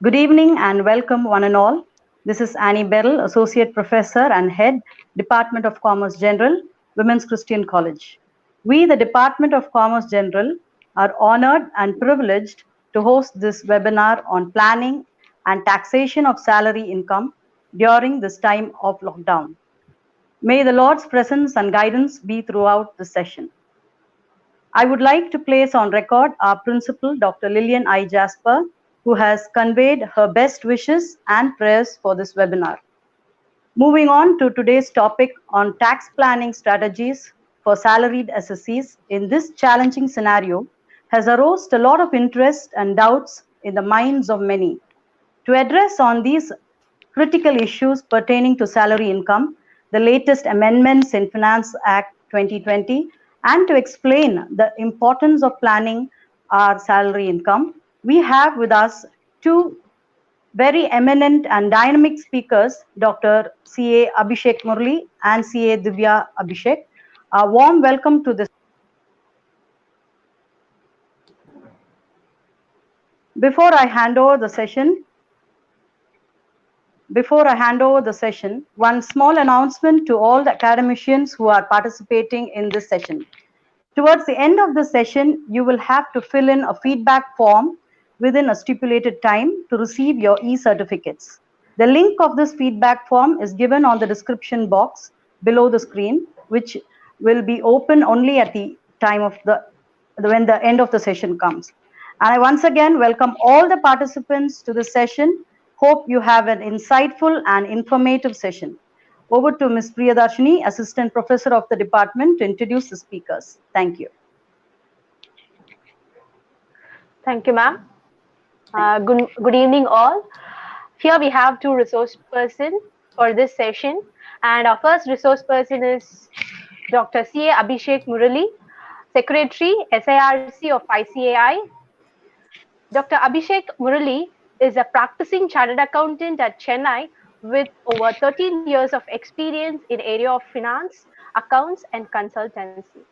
Good evening and welcome one and all. This is Annie Beryl, Associate Professor and Head, Department of Commerce General, Women's Christian College. We, the Department of Commerce General, are honored and privileged to host this webinar on planning and taxation of salary income during this time of lockdown. May the Lord's presence and guidance be throughout the session. I would like to place on record our principal, Dr. Lillian I. Jasper, who has conveyed her best wishes and prayers for this webinar. Moving on to today's topic on tax planning strategies for salaried SSCs in this challenging scenario has aroused a lot of interest and doubts in the minds of many. To address on these critical issues pertaining to salary income, the latest amendments in Finance Act 2020, and to explain the importance of planning our salary income, we have with us two very eminent and dynamic speakers, Dr.CA Abhishek Murali and CA Divya Abhishek. A warm welcome to this. Before I hand over the session, one small announcement to all the academicians who are participating in this session. Towards the end of the session, you will have to fill in a feedback form within a stipulated time to receive your e-certificates. The link of this feedback form is given on the description box below the screen, which will be open only at the time of when the end of the session comes. And I once again welcome all the participants to this session. Hope you have an insightful and informative session. Over to Ms. Priyadarshini, Assistant Professor of the Department, to introduce the speakers. Thank you. Thank you, ma'am. Good evening, all. Here we have two resource persons for this session. And our first resource person is Dr.CA Abhishek Murali, Secretary, SIRC of ICAI. Dr. Abhishek Murali is a practicing chartered accountant at Chennai with over 13 years of experience in area of finance, accounts, and consultancy.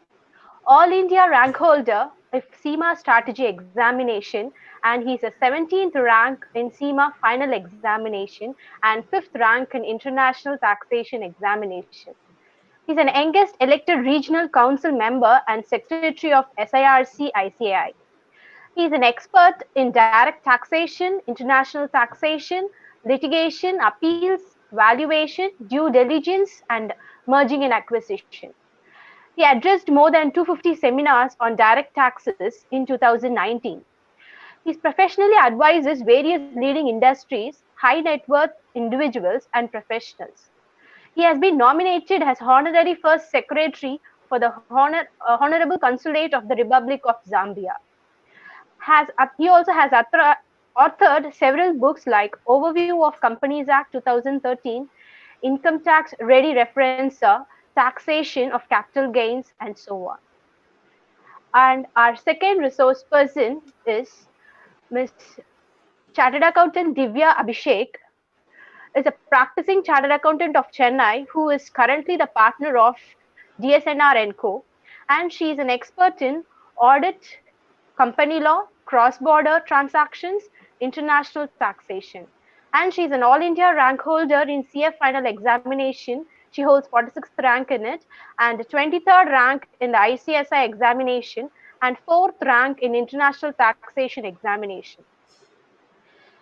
All India rank holder of SEMA strategy examination, and he's a 17th rank in SEMA final examination and 5th rank in international taxation examination. He's an youngest elected regional council member and secretary of SIRC ICAI. He is an expert in direct taxation, international taxation, litigation, appeals, valuation, due diligence, and merging and acquisition. He addressed more than 250 seminars on direct taxes in 2019. He professionally advises various leading industries, high net worth individuals, and professionals. He has been nominated as Honorary First Secretary for the Honorable Consulate of the Republic of Zambia. He also has authored several books like Overview of Companies Act 2013, Income Tax Ready Referencer, Taxation of Capital Gains, and so on. And our second resource person is Ms. Chartered Accountant Divya Abhishek, is a practicing chartered accountant of Chennai who is currently the partner of DSNR & Co. And she is an expert in audit, company law, cross-border transactions, international taxation. And she's an All India rank holder in CF final examination. She holds 46th rank in it and 23rd rank in the ICSI examination and 4th rank in international taxation examination.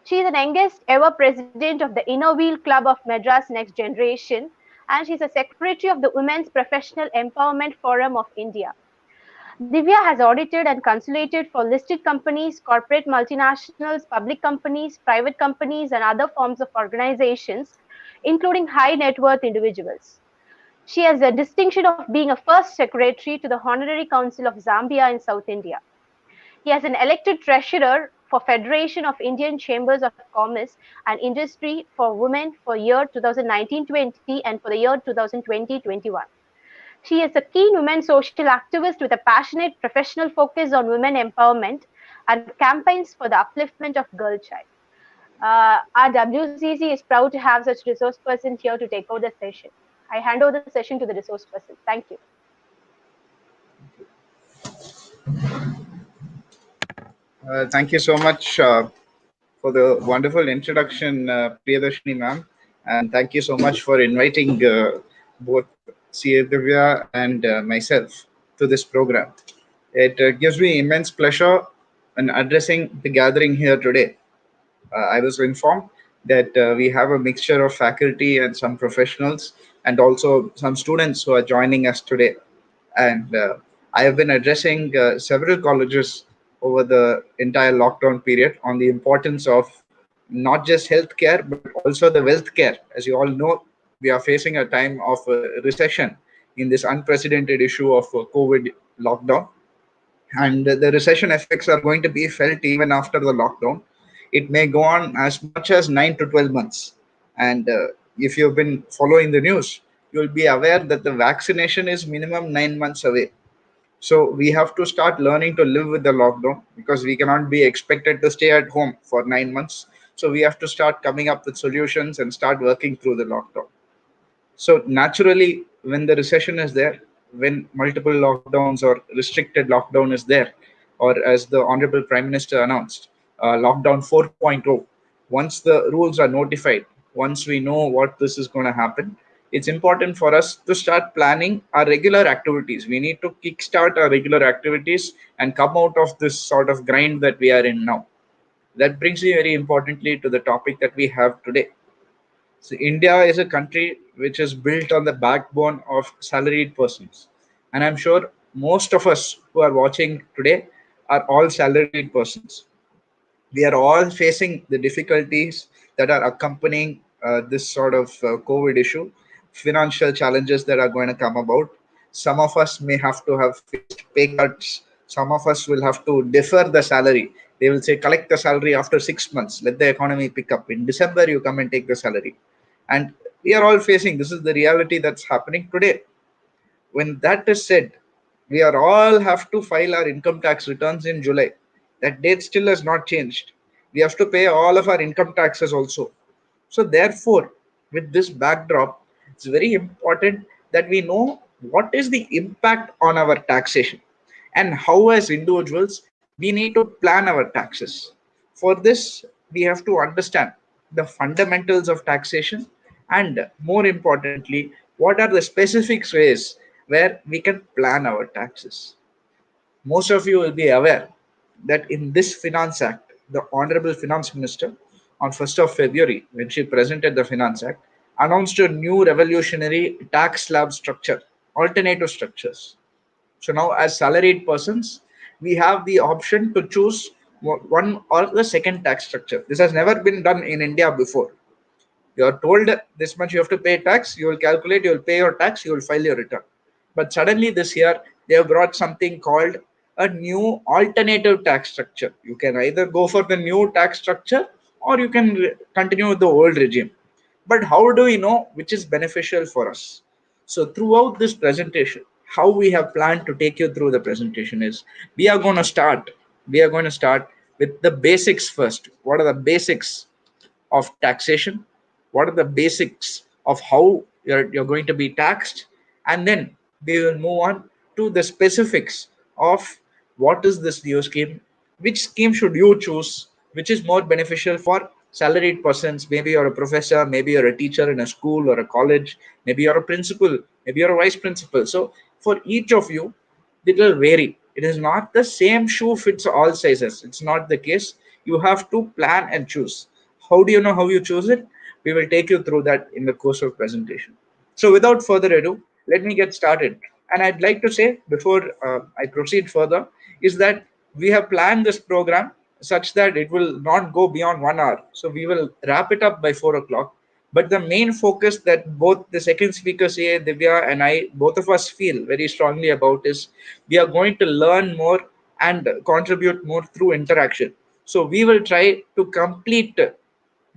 She is an youngest ever president of the Inner Wheel Club of Madras Next Generation, and she's a secretary of the Women's Professional Empowerment Forum of India. Divya has audited and consulated for listed companies, corporate multinationals, public companies, private companies, and other forms of organizations, including high net worth individuals. She has the distinction of being a first secretary to the Honorary Council of Zambia in South India. He has an elected treasurer for Federation of Indian Chambers of Commerce and Industry for Women for year 2019-20 and for the year 2020-21. She is a keen women social activist with a passionate professional focus on women empowerment and campaigns for the upliftment of girl child. Our WCC is proud to have such resource person here to take over the session. I hand over the session to the resource person. Thank you. Thank you so much for the wonderful introduction, Priyadarshini ma'am, and thank you so much for inviting both CA Divya and myself to this program. It gives me immense pleasure in addressing the gathering here today. I was informed that we have a mixture of faculty and some professionals, and also some students who are joining us today. And I have been addressing several colleges over the entire lockdown period on the importance of not just healthcare, but also the wealth care. As you all know, we are facing a time of recession in this unprecedented issue of COVID lockdown, and the recession effects are going to be felt even after the lockdown. It may go on as much as 9 to 12 months. And if you've been following the news, you'll be aware that the vaccination is minimum 9 months away. So we have to start learning to live with the lockdown, because we cannot be expected to stay at home for 9 months. So we have to start coming up with solutions and start working through the lockdown. So naturally, when the recession is there, when multiple lockdowns or restricted lockdown is there, or as the Honorable Prime Minister announced, lockdown 4.0, once the rules are notified, once we know what this is going to happen, it's important for us to start planning our regular activities. We need to kickstart our regular activities and come out of this sort of grind that we are in now. That brings me very importantly to the topic that we have today. So India is a country which is built on the backbone of salaried persons. And I'm sure most of us who are watching today are all salaried persons. We are all facing the difficulties that are accompanying this sort of COVID issue, financial challenges that are going to come about. Some of us may have to have faced pay cuts. Some of us will have to defer the salary. They will say, collect the salary after 6 months, let the economy pick up. In December, you come and take the salary. And we are all facing this is the reality that's happening today. When that is said, we are all have to file our income tax returns in July. That date still has not changed. We have to pay all of our income taxes also. So therefore, with this backdrop, it's very important that we know what is the impact on our taxation, and how as individuals we need to plan our taxes. For this, we have to understand the fundamentals of taxation, and more importantly, what are the specific ways where we can plan our taxes. Most of you will be aware that in this Finance Act, the Honorable Finance Minister on 1st of February, when she presented the Finance Act, announced a new revolutionary tax slab structure, alternative structures. So now, as salaried persons, we have the option to choose one or the second tax structure. This has never been done in India before. You are told this much you have to pay tax, you will calculate, you will pay your tax, you will file your return. But suddenly this year, they have brought something called a new alternative tax structure. You can either go for the new tax structure, or you can continue with the old regime. But how do we know which is beneficial for us? So throughout this presentation, how we have planned to take you through the presentation is we are going to start with the basics first. What are the basics of taxation? What are the basics of how you're going to be taxed? And then we will move on to the specifics of what is this new scheme, which scheme should you choose, which is more beneficial for salaried persons. Maybe you're a professor, maybe you're a teacher in a school or a college, maybe you're a principal, maybe you're a vice principal. So for each of you, it will vary. It is not the same shoe fits all sizes. It's not the case. You have to plan and choose. How do you know how you choose it? We will take you through that in the course of presentation. So without further ado, let me get started. And I'd like to say before I proceed further is that we have planned this program such that it will not go beyond 1 hour. So we will wrap it up by 4 o'clock. But the main focus that both the second speaker, CA Divya, and I, both of us feel very strongly about is we are going to learn more and contribute more through interaction. So we will try to complete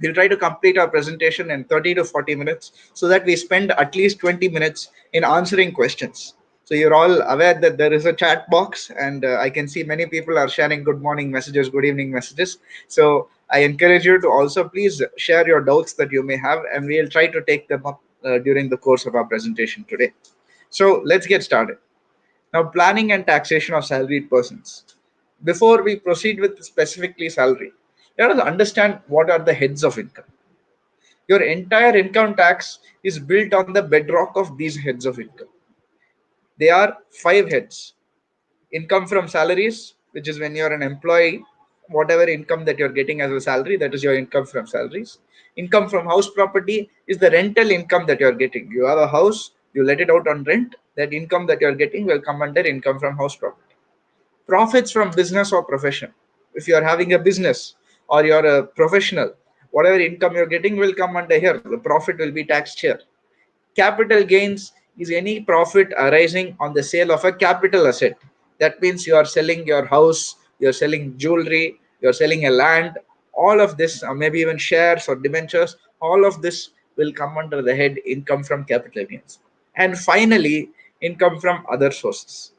we'll try to complete our presentation in 30 to 40 minutes, so that we spend at least 20 minutes in answering questions. So you're all aware that there is a chat box, and I can see many people are sharing good morning messages, good evening messages. So I encourage you to also please share your doubts that you may have, and we'll try to take them up during the course of our presentation today. So let's get started. Now, planning and taxation of salaried persons. Before we proceed with specifically salary, let us understand what are the heads of income. Your entire income tax is built on the bedrock of these heads of income. They are five heads: income from salaries, which is when you're an employee, whatever income that you're getting as a salary, that is your income from salaries. Income from house property is the rental income that you're getting. You have a house, you let it out on rent, that income that you're getting will come under income from house property. Profits from business or profession. If you're having a business or you're a professional, whatever income you're getting will come under here. The profit will be taxed here. Capital gains is any profit arising on the sale of a capital asset. That means you are selling your house, you're selling jewelry, you're selling a land. All of this, or maybe even shares or debentures, all of this will come under the head income from capital gains. And finally, income from other sources.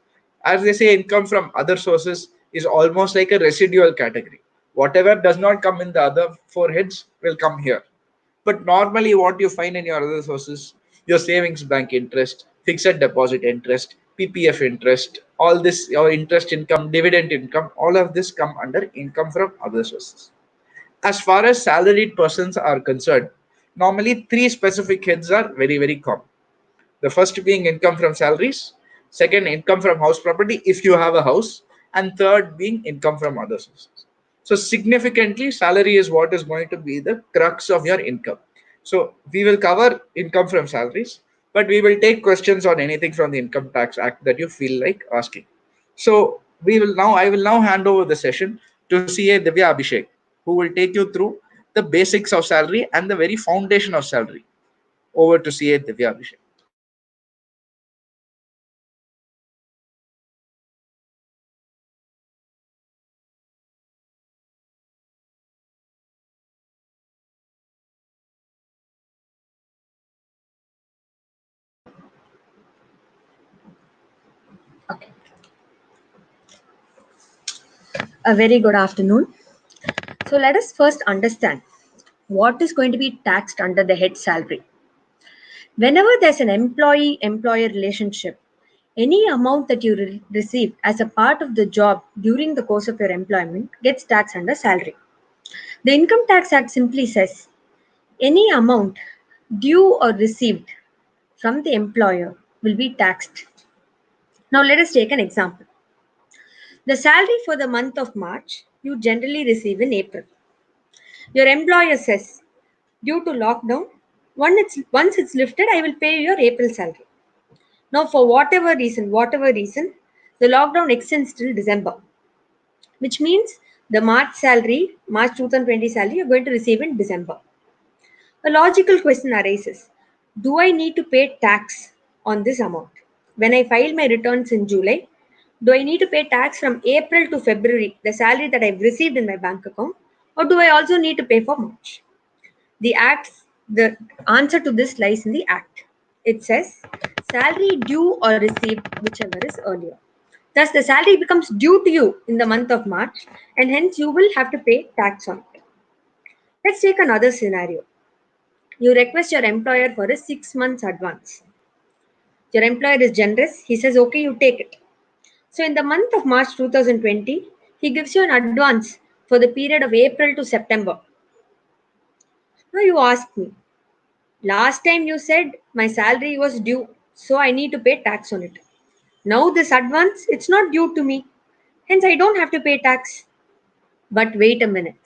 As they say, income from other sources is almost like a residual category. Whatever does not come in the other four heads will come here. But normally, what you find in your other sources, your savings bank interest, fixed deposit interest, PPF interest, all this, your interest income, dividend income, all of this come under income from other sources. As far as salaried persons are concerned, normally three specific heads are very, very common. The first being income from salaries, second, income from house property if you have a house, and third being income from other sources. So, significantly, salary is what is going to be the crux of your income. So, we will cover income from salaries, but we will take questions on anything from the Income Tax Act that you feel like asking. So, I will now hand over the session to CA Divya Abhishek, who will take you through the basics of salary and the very foundation of salary. Over to CA Divya Abhishek. Okay. A very good afternoon. So let us first understand what is going to be taxed under the head salary. Whenever there's an employee-employer relationship, any amount that you receive as a part of the job during the course of your employment gets taxed under salary. The Income Tax Act simply says any amount due or received from the employer will be taxed. Now let us take an example. The salary for the month of March you generally receive in April. Your employer says, due to lockdown, once it's lifted, I will pay your April salary. Now, for whatever reason, the lockdown extends till December, which means the March 2020 salary, you're going to receive in December. A logical question arises: do I need to pay tax on this amount? When I file my returns in July, do I need to pay tax from April to February, the salary that I've received in my bank account, or do I also need to pay for March? The answer to this lies in the act. It says salary due or received, whichever is earlier. Thus, the salary becomes due to you in the month of March, and hence you will have to pay tax on it. Let's take another scenario. You request your employer for a 6 months advance. Your employer is generous. He says, okay, you take it. So, in the month of March 2020, he gives you an advance for the period of April to September. Now, you ask me, last time you said my salary was due, so I need to pay tax on it. Now this advance, it's not due to me. Hence, I don't have to pay tax. But wait a minute.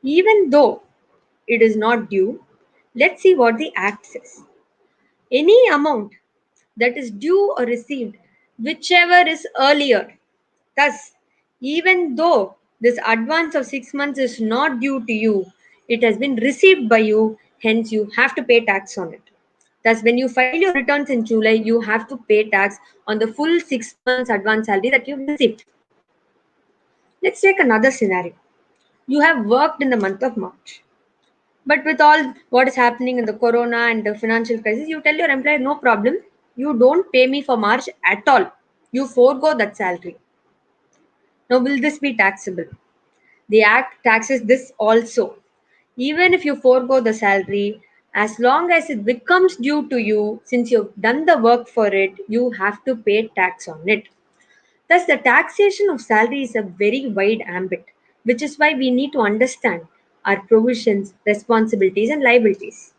Even though it is not due, let's see what the Act says. Any amount that is due or received, whichever is earlier. Thus, even though this advance of 6 months is not due to you, it has been received by you, hence you have to pay tax on it. Thus, when you file your returns in July, you have to pay tax on the full 6 months advance salary that you've received. Let's take another scenario. You have worked in the month of March. But with all what is happening in the corona and the financial crisis, you tell your employer, no problem, you don't pay me for March at all. You forego that salary. Now, will this be taxable? The Act taxes this also. Even if you forego the salary, as long as it becomes due to you, since you've done the work for it, you have to pay tax on it. Thus, the taxation of salary is a very wide ambit. which is why we need to understand our provisions, responsibilities, and liabilities.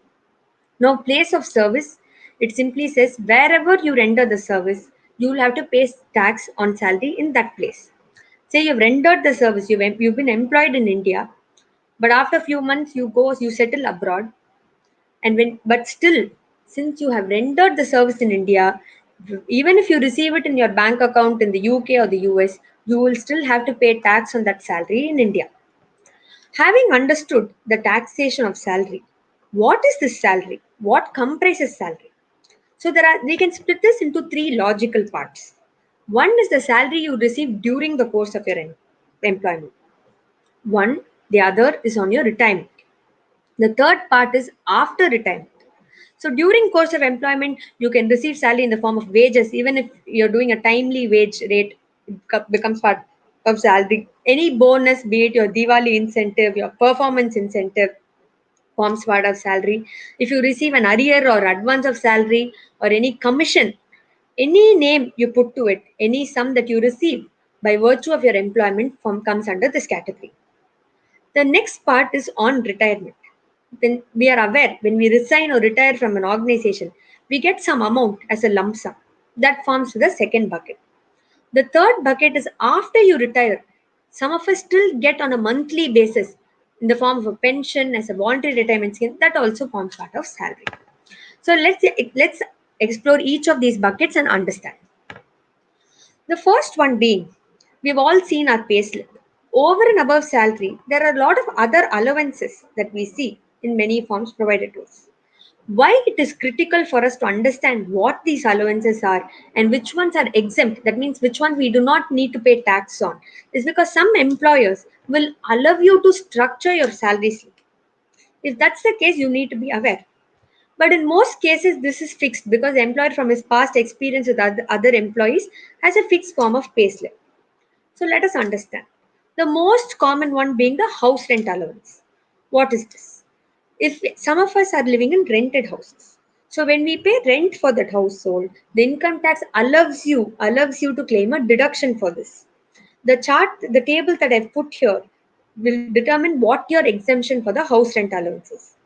Now, place of service, it simply says wherever you render the service, you will have to pay tax on salary in that place. Say you've rendered the service, you've been employed in India, but after a few months you settle abroad, and but still, since you have rendered the service in India, even if you receive it in your bank account in the UK or the US, you will still have to pay tax on that salary in India. Having understood the taxation of salary, what is this salary? What comprises salary? So we can split this into three logical parts. One is the salary you receive during the course of your employment. One, the other is on your retirement. The third part is after retirement. So during course of employment, you can receive salary in the form of wages. Even if you're doing a timely wage rate, it becomes part of salary. Any bonus, be it your Diwali incentive, your performance incentive, forms part of salary. If you receive an arrear or advance of salary or any commission, any name you put to it, any sum that you receive by virtue of your employment comes under this category. The next part is on retirement. When we are aware, when we resign or retire from an organization, we get some amount as a lump sum. That forms the second bucket. The third bucket is after you retire. Some of us still get on a monthly basis in the form of a pension as a voluntary retirement scheme. That also forms part of salary. So let's explore each of these buckets and understand. The first one being, we've all seen our payslip. Over and above salary, there are a lot of other allowances that we see in many forms provided to us. Why it is critical for us to understand what these allowances are and which ones are exempt, that means which ones we do not need to pay tax on, is because some employers will allow you to structure your salary slip. If that's the case, you need to be aware. But in most cases, this is fixed because the employer, from his past experience with other employees, has a fixed form of payslip. So let us understand. The most common one being the house rent allowance. What is this? If some of us are living in rented houses, so when we pay rent for that household, the income tax allows you to claim a deduction for this. The table that I've put here will determine what your exemption for the house rent allowance is.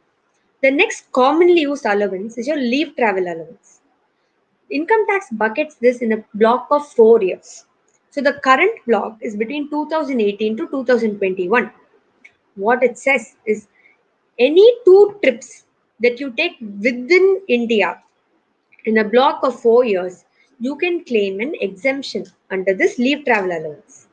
The next commonly used allowance is your leave travel allowance. Income tax buckets this in a block of 4 years. So the current block is between 2018 to 2021. What it says is any two trips that you take within India in a block of 4 years, you can claim an exemption under this leave travel allowance.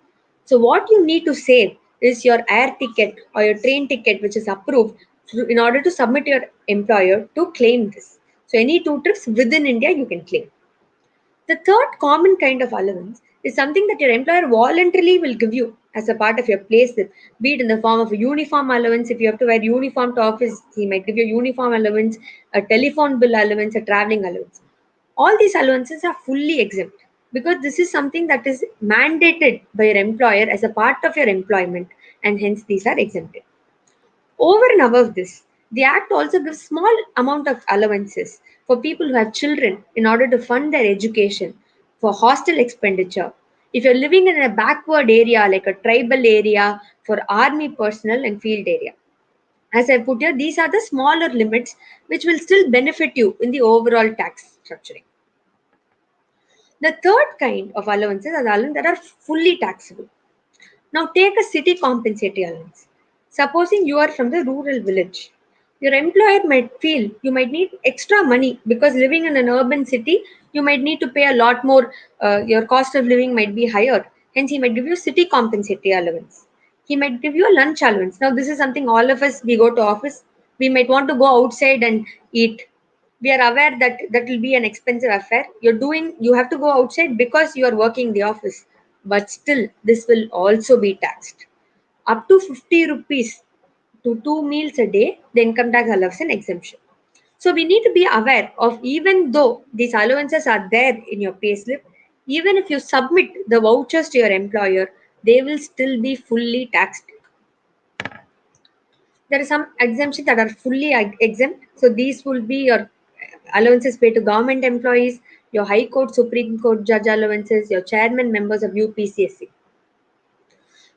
So what you need to save is your air ticket or your train ticket, which is approved in order to submit your employer to claim this. So any two trips within India, you can claim. The third common kind of allowance is something that your employer voluntarily will give you as a part of your pay slip, be it in the form of a uniform allowance. If you have to wear uniform to office, he might give you a uniform allowance, a telephone bill allowance, a traveling allowance. All these allowances are fully exempt because this is something that is mandated by your employer as a part of your employment, and hence these are exempted. Over and above this, the Act also gives small amount of allowances for people who have children in order to fund their education, for hostel expenditure. If you're living in a backward area like a tribal area, for army personnel and field area. As I put here, these are the smaller limits which will still benefit you in the overall tax structuring. The third kind of allowances are the allowances that are fully taxable. Now take a city compensatory allowance. Supposing you are from the rural village, your employer might feel you might need extra money because living in an urban city, you might need to pay a lot more. Your cost of living might be higher. Hence, he might give you city compensatory allowance. He might give you a lunch allowance. Now, this is something all of us, we go to office, we might want to go outside and eat. We are aware that that will be an expensive affair. You have to go outside because you are working in the office, but still this will also be taxed up to 50 rupees to 2 meals a day. The income tax allows an exemption. So we need to be aware of, even though these allowances are there in your payslip, even if you submit the vouchers to your employer, they will still be fully taxed. There are some exemptions that are fully exempt. So these will be your allowances paid to government employees, your High Court, Supreme Court judge allowances, your chairman members of UPCSC.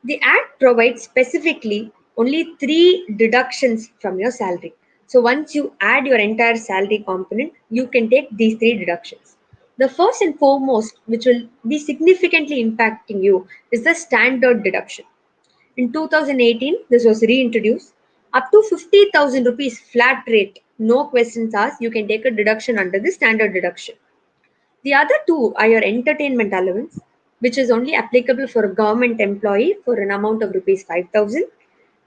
The Act provides specifically only three deductions from your salary. So once you add your entire salary component, you can take these three deductions. The first and foremost, which will be significantly impacting you, is the standard deduction. In 2018, this was reintroduced. Up to 50,000 rupees flat rate, no questions asked, you can take a deduction under the standard deduction. The other two are your entertainment allowance, which is only applicable for a government employee for an amount of rupees 5,000,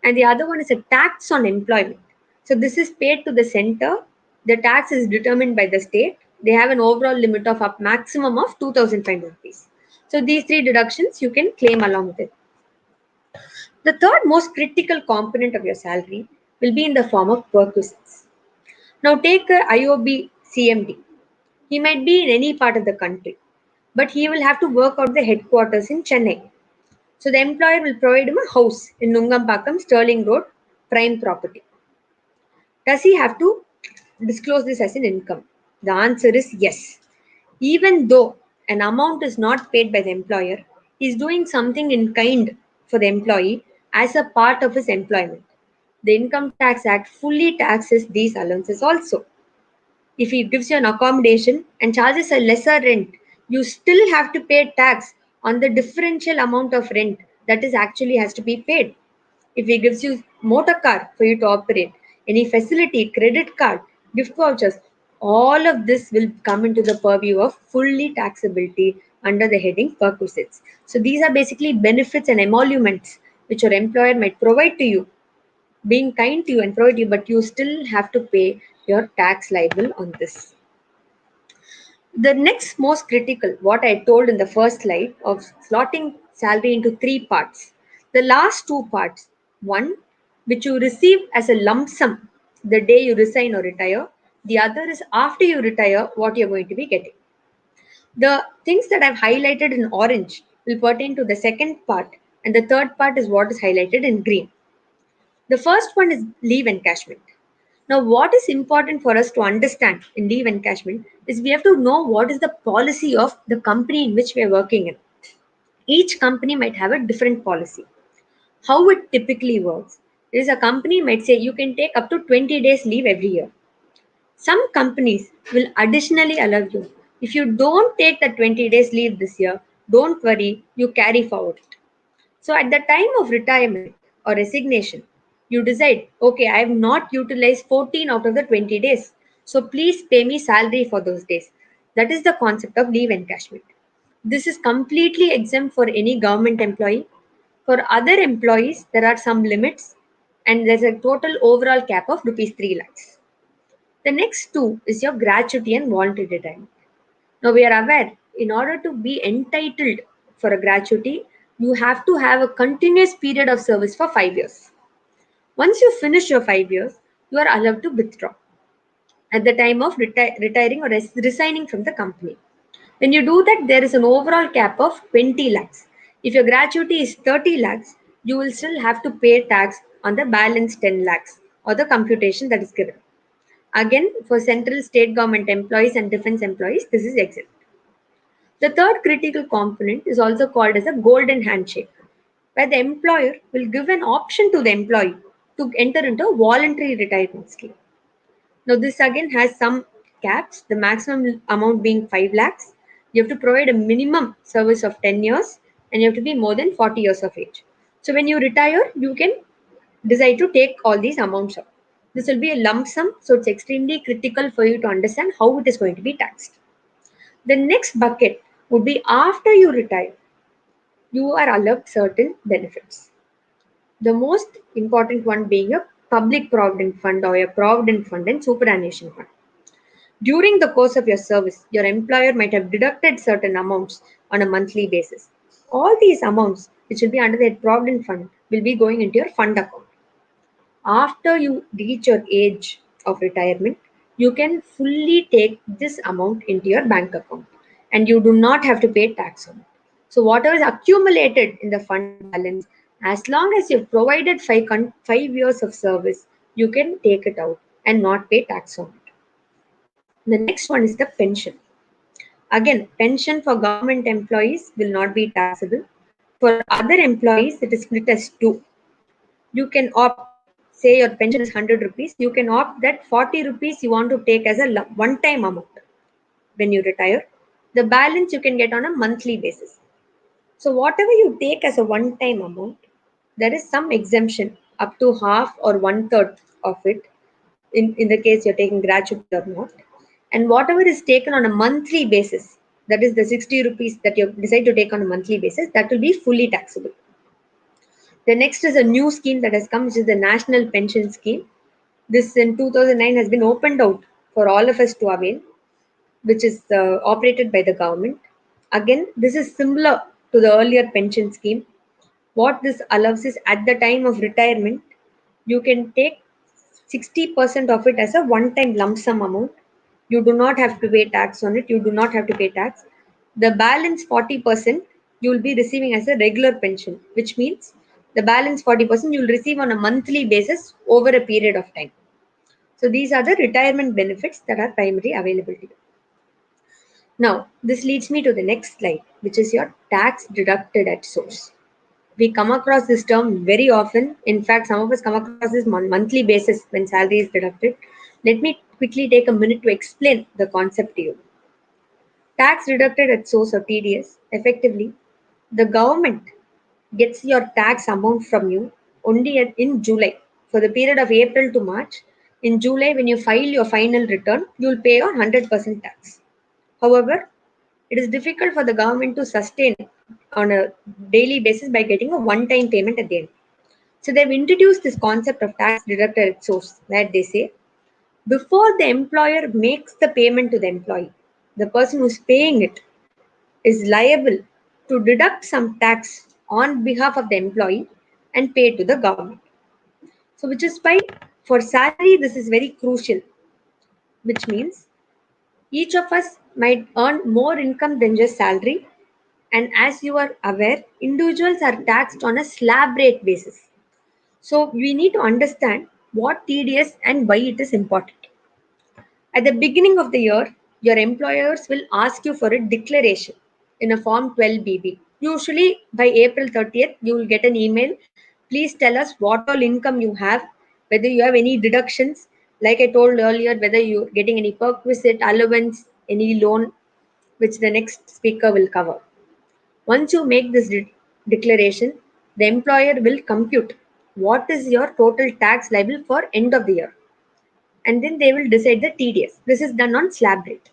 and the other one is a tax on employment. So this is paid to the center. The tax is determined by the state. They have an overall limit of up maximum of 2,500 rupees. So these three deductions you can claim along with it. The third most critical component of your salary will be in the form of perquisites. Now take a IOB CMD. He might be in any part of the country, but he will have to work out the headquarters in Chennai. So the employer will provide him a house in Nungampakkam, Sterling Road, prime property. Does he have to disclose this as an income? The answer is yes. Even though an amount is not paid by the employer, he is doing something in kind for the employee as a part of his employment. The Income Tax Act fully taxes these allowances also. If he gives you an accommodation and charges a lesser rent, you still have to pay tax on the differential amount of rent that is actually has to be paid. If he gives you motor car for you to operate, any facility, credit card, gift vouchers, all of this will come into the purview of fully taxability under the heading perquisites. So these are basically benefits and emoluments which your employer might provide to you, being kind to you and provide you, but you still have to pay your tax liable on this. The next most critical, what I told in the first slide of slotting salary into three parts. The last two parts, one which you receive as a lump sum the day you resign or retire, the other is after you retire, what you're going to be getting. The things that I've highlighted in orange will pertain to the second part, and the third part is what is highlighted in green. The first one is leave encashment. Now, what is important for us to understand in leave encashment is we have to know what is the policy of the company in which we are working in. Each company might have a different policy. How it typically works is a company might say you can take up to 20 days leave every year. Some companies will additionally allow you. If you don't take the 20 days leave this year, don't worry, you carry forward. So at the time of retirement or resignation, you decide, okay, I have not utilized 14 out of the 20 days. So please pay me salary for those days. That is the concept of leave encashment. This is completely exempt for any government employee. For other employees, there are some limits and there's a total overall cap of rupees 3 lakhs. The next two is your gratuity and voluntary retirement. Now we are aware, in order to be entitled for a gratuity, you have to have a continuous period of service for 5 years. Once you finish your 5 years, you are allowed to withdraw at the time of retiring or resigning from the company. When you do that, there is an overall cap of 20 lakhs. If your gratuity is 30 lakhs, you will still have to pay tax on the balance 10 lakhs or the computation that is given. Again, for central state government employees and defense employees, this is exempt. The third critical component is also called as a golden handshake, where the employer will give an option to the employee to enter into a voluntary retirement scheme. Now, this again has some caps, the maximum amount being 5 lakhs. You have to provide a minimum service of 10 years and you have to be more than 40 years of age. So, when you retire, you can decide to take all these amounts up. This will be a lump sum, so it's extremely critical for you to understand how it is going to be taxed. The next bucket would be after you retire, you are allowed certain benefits. The most important one being a public provident fund or a provident fund and superannuation fund. During the course of your service, your employer might have deducted certain amounts on a monthly basis. All these amounts, which will be under the provident fund, will be going into your fund account. After you reach your age of retirement, you can fully take this amount into your bank account and you do not have to pay tax on it. So, whatever is accumulated in the fund balance, as long as you've provided 5 years of service, you can take it out and not pay tax on it. The next one is the pension. Again, pension for government employees will not be taxable. For other employees, it is split as two. You can opt, say your pension is 100 rupees, you can opt that 40 rupees you want to take as a one-time amount when you retire. The balance you can get on a monthly basis. So whatever you take as a one-time amount, there is some exemption up to half or one-third of it in the case you're taking gratuity or not. And whatever is taken on a monthly basis, that is the 60 rupees that you decide to take on a monthly basis, that will be fully taxable. The next is a new scheme that has come, which is the National Pension Scheme. This in 2009 has been opened out for all of us to avail, which is operated by the government. Again, this is similar to the earlier pension scheme. What this allows is at the time of retirement, you can take 60% of it as a one-time lump sum amount. You do not have to pay tax on it. You do not have to pay tax. The balance 40% you will be receiving as a regular pension, which means the balance 40% you will receive on a monthly basis over a period of time. So these are the retirement benefits that are primarily available to you. Now, this leads me to the next slide, which is your tax deducted at source. We come across this term very often. In fact, some of us come across this monthly basis when salary is deducted. Let me quickly take a minute to explain the concept to you. Tax deducted at source or TDS, effectively, the government gets your tax amount from you only in July. For the period of April to March, in July, when you file your final return, you will pay your 100% tax. However, it is difficult for the government to sustain on a daily basis by getting a one-time payment at the end. So they've introduced this concept of tax deducted at source, where they say before the employer makes the payment to the employee, the person who's paying it is liable to deduct some tax on behalf of the employee and pay to the government. So which is why for salary this is very crucial, which means each of us might earn more income than just salary. And as you are aware, individuals are taxed on a slab rate basis. So we need to understand what TDS and why it is important. At the beginning of the year, your employers will ask you for a declaration in a Form 12BB. Usually by April 30th, you will get an email. Please tell us what all income you have, whether you have any deductions, like I told earlier, whether you're getting any perquisite, allowance, any loan, which the next speaker will cover. Once you make this declaration, the employer will compute what is your total tax liable for end of the year. And then they will decide the TDS. This is done on slab rate.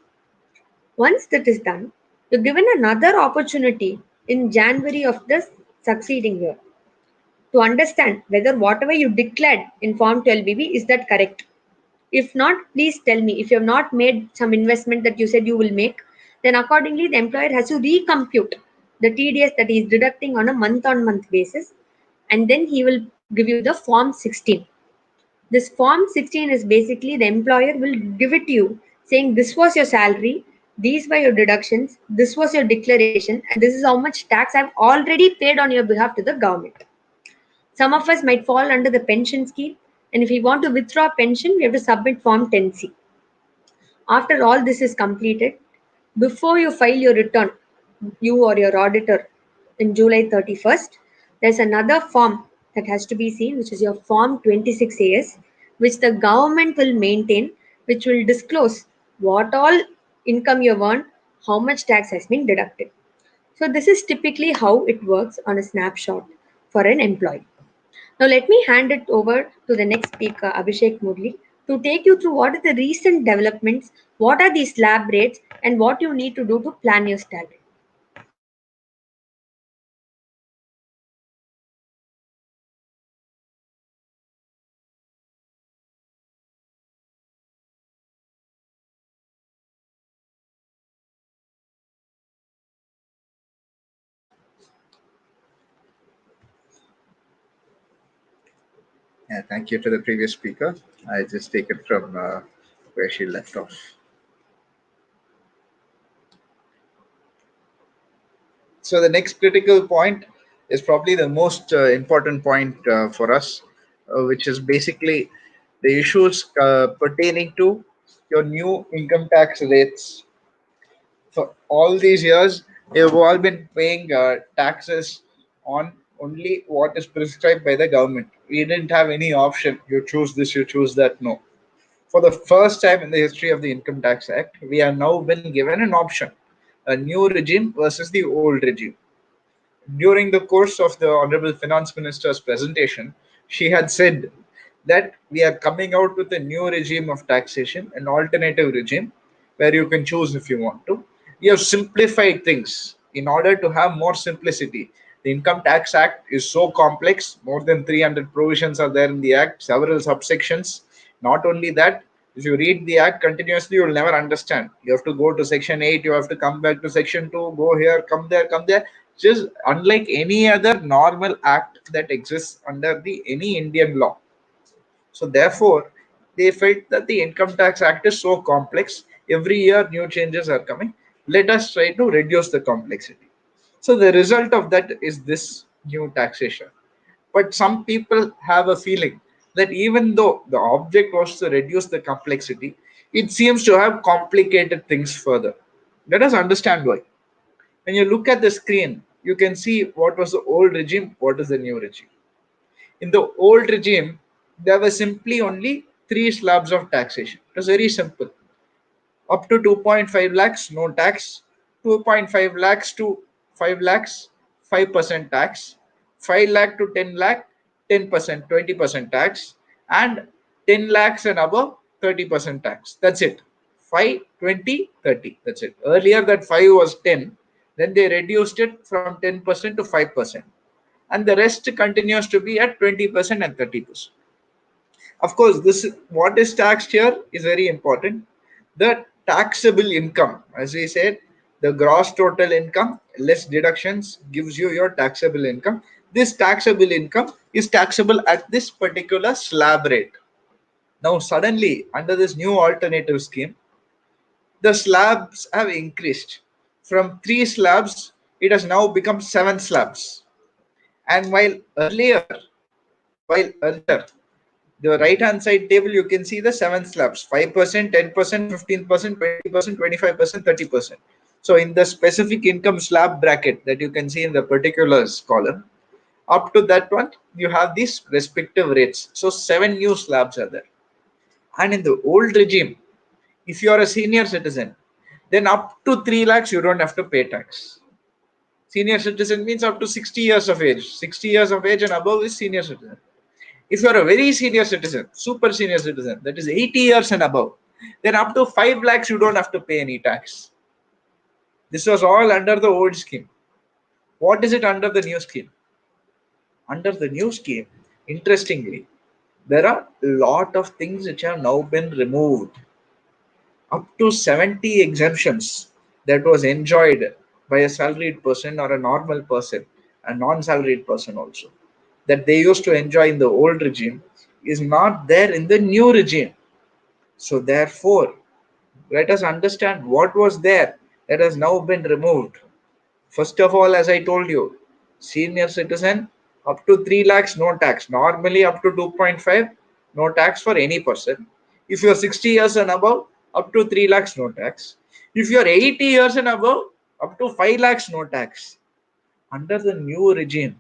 Once that is done, you're given another opportunity in January of the succeeding year to understand whether whatever you declared in Form 12BB is that correct. If not, please tell me. If you have not made some investment that you said you will make, then accordingly the employer has to recompute the TDS that he is deducting on a month-on-month basis, and then he will give you the Form 16. This Form 16 is basically the employer will give it to you saying this was your salary, these were your deductions, this was your declaration, and this is how much tax I've already paid on your behalf to the government. Some of us might fall under the pension scheme, and if we want to withdraw pension, we have to submit Form 10C. After all this is completed, before you file your return, you or your auditor in July 31st, there's another form that has to be seen, which is your Form 26AS, which the government will maintain, which will disclose what all income you've earned, how much tax has been deducted. So this is typically how it works on a snapshot for an employee. Now let me hand it over to the next speaker, Abhishek Murali, to take you through what are the recent developments, what are these slab rates, and what you need to do to plan your salary. Yeah, thank you to the previous speaker. I just take it from where she left off. So the next critical point is probably the most important point for us, which is basically the issues pertaining to your new income tax rates. For all these years, you've all been paying taxes on only what is prescribed by the government. We didn't have any option. You choose this, you choose that. No. For the first time in the history of the Income Tax Act, we have now been given an option, a new regime versus the old regime. During the course of the Honorable Finance Minister's presentation, she had said that we are coming out with a new regime of taxation, an alternative regime where you can choose if you want to. We have simplified things in order to have more simplicity. The Income Tax Act is so complex, more than 300 provisions are there in the Act, several subsections. Not only that, if you read the Act continuously, you will never understand. You have to go to Section 8, you have to come back to Section 2, go here, come there, come there. Just unlike any other normal act that exists under the any Indian law. So therefore, they felt that the Income Tax Act is so complex. Every year, new changes are coming. Let us try to reduce the complexity. So the result of that is this new taxation. But some people have a feeling that even though the object was to reduce the complexity, it seems to have complicated things further. Let us understand why. When you look at the screen, you can see what was the old regime, what is the new regime. In the old regime, there were simply only three slabs of taxation. It was very simple. Up to 2.5 lakhs, no tax. 2.5 lakhs to 5 lakhs, 5% tax. 5 lakh to 10 lakh, 10%, 20% tax. And 10 lakhs and above, 30% tax. That's it. 5, 20, 30. That's it. Earlier, that 5 was 10. Then they reduced it from 10% to 5%. And the rest continues to be at 20% and 30%. Of course, this what is taxed here is very important. The taxable income, as we said, the gross total income less deductions gives you your taxable income. This taxable income is taxable at this particular slab rate. Now, suddenly, under this new alternative scheme, the slabs have increased. From three slabs, it has now become seven slabs. And while earlier, the right hand side table, you can see the seven slabs: 5%, 10%, 15%, 20%, 25%, 30%. So in the specific income slab bracket that you can see in the particulars column, up to that one, you have these respective rates. So seven new slabs are there. And in the old regime, if you are a senior citizen, then up to 3 lakhs, you don't have to pay tax. Senior citizen means up to 60 years of age. 60 years of age and above is senior citizen. If you are a very senior citizen, super senior citizen, that is 80 years and above, then up to 5 lakhs, you don't have to pay any tax. This was all under the old scheme. What is it under the new scheme? Under the new scheme, interestingly, there are a lot of things which have now been removed. Up to 70 exemptions that was enjoyed by a salaried person or a normal person, a non-salaried person also, that they used to enjoy in the old regime is not there in the new regime. So therefore, let us understand what was there that has now been removed. First of all, as I told you, senior citizen up to 3 lakhs, no tax. Normally up to 2.5, no tax for any person. If you are 60 years and above, up to 3 lakhs, no tax. If you are 80 years and above, up to 5 lakhs, no tax. Under the new regime,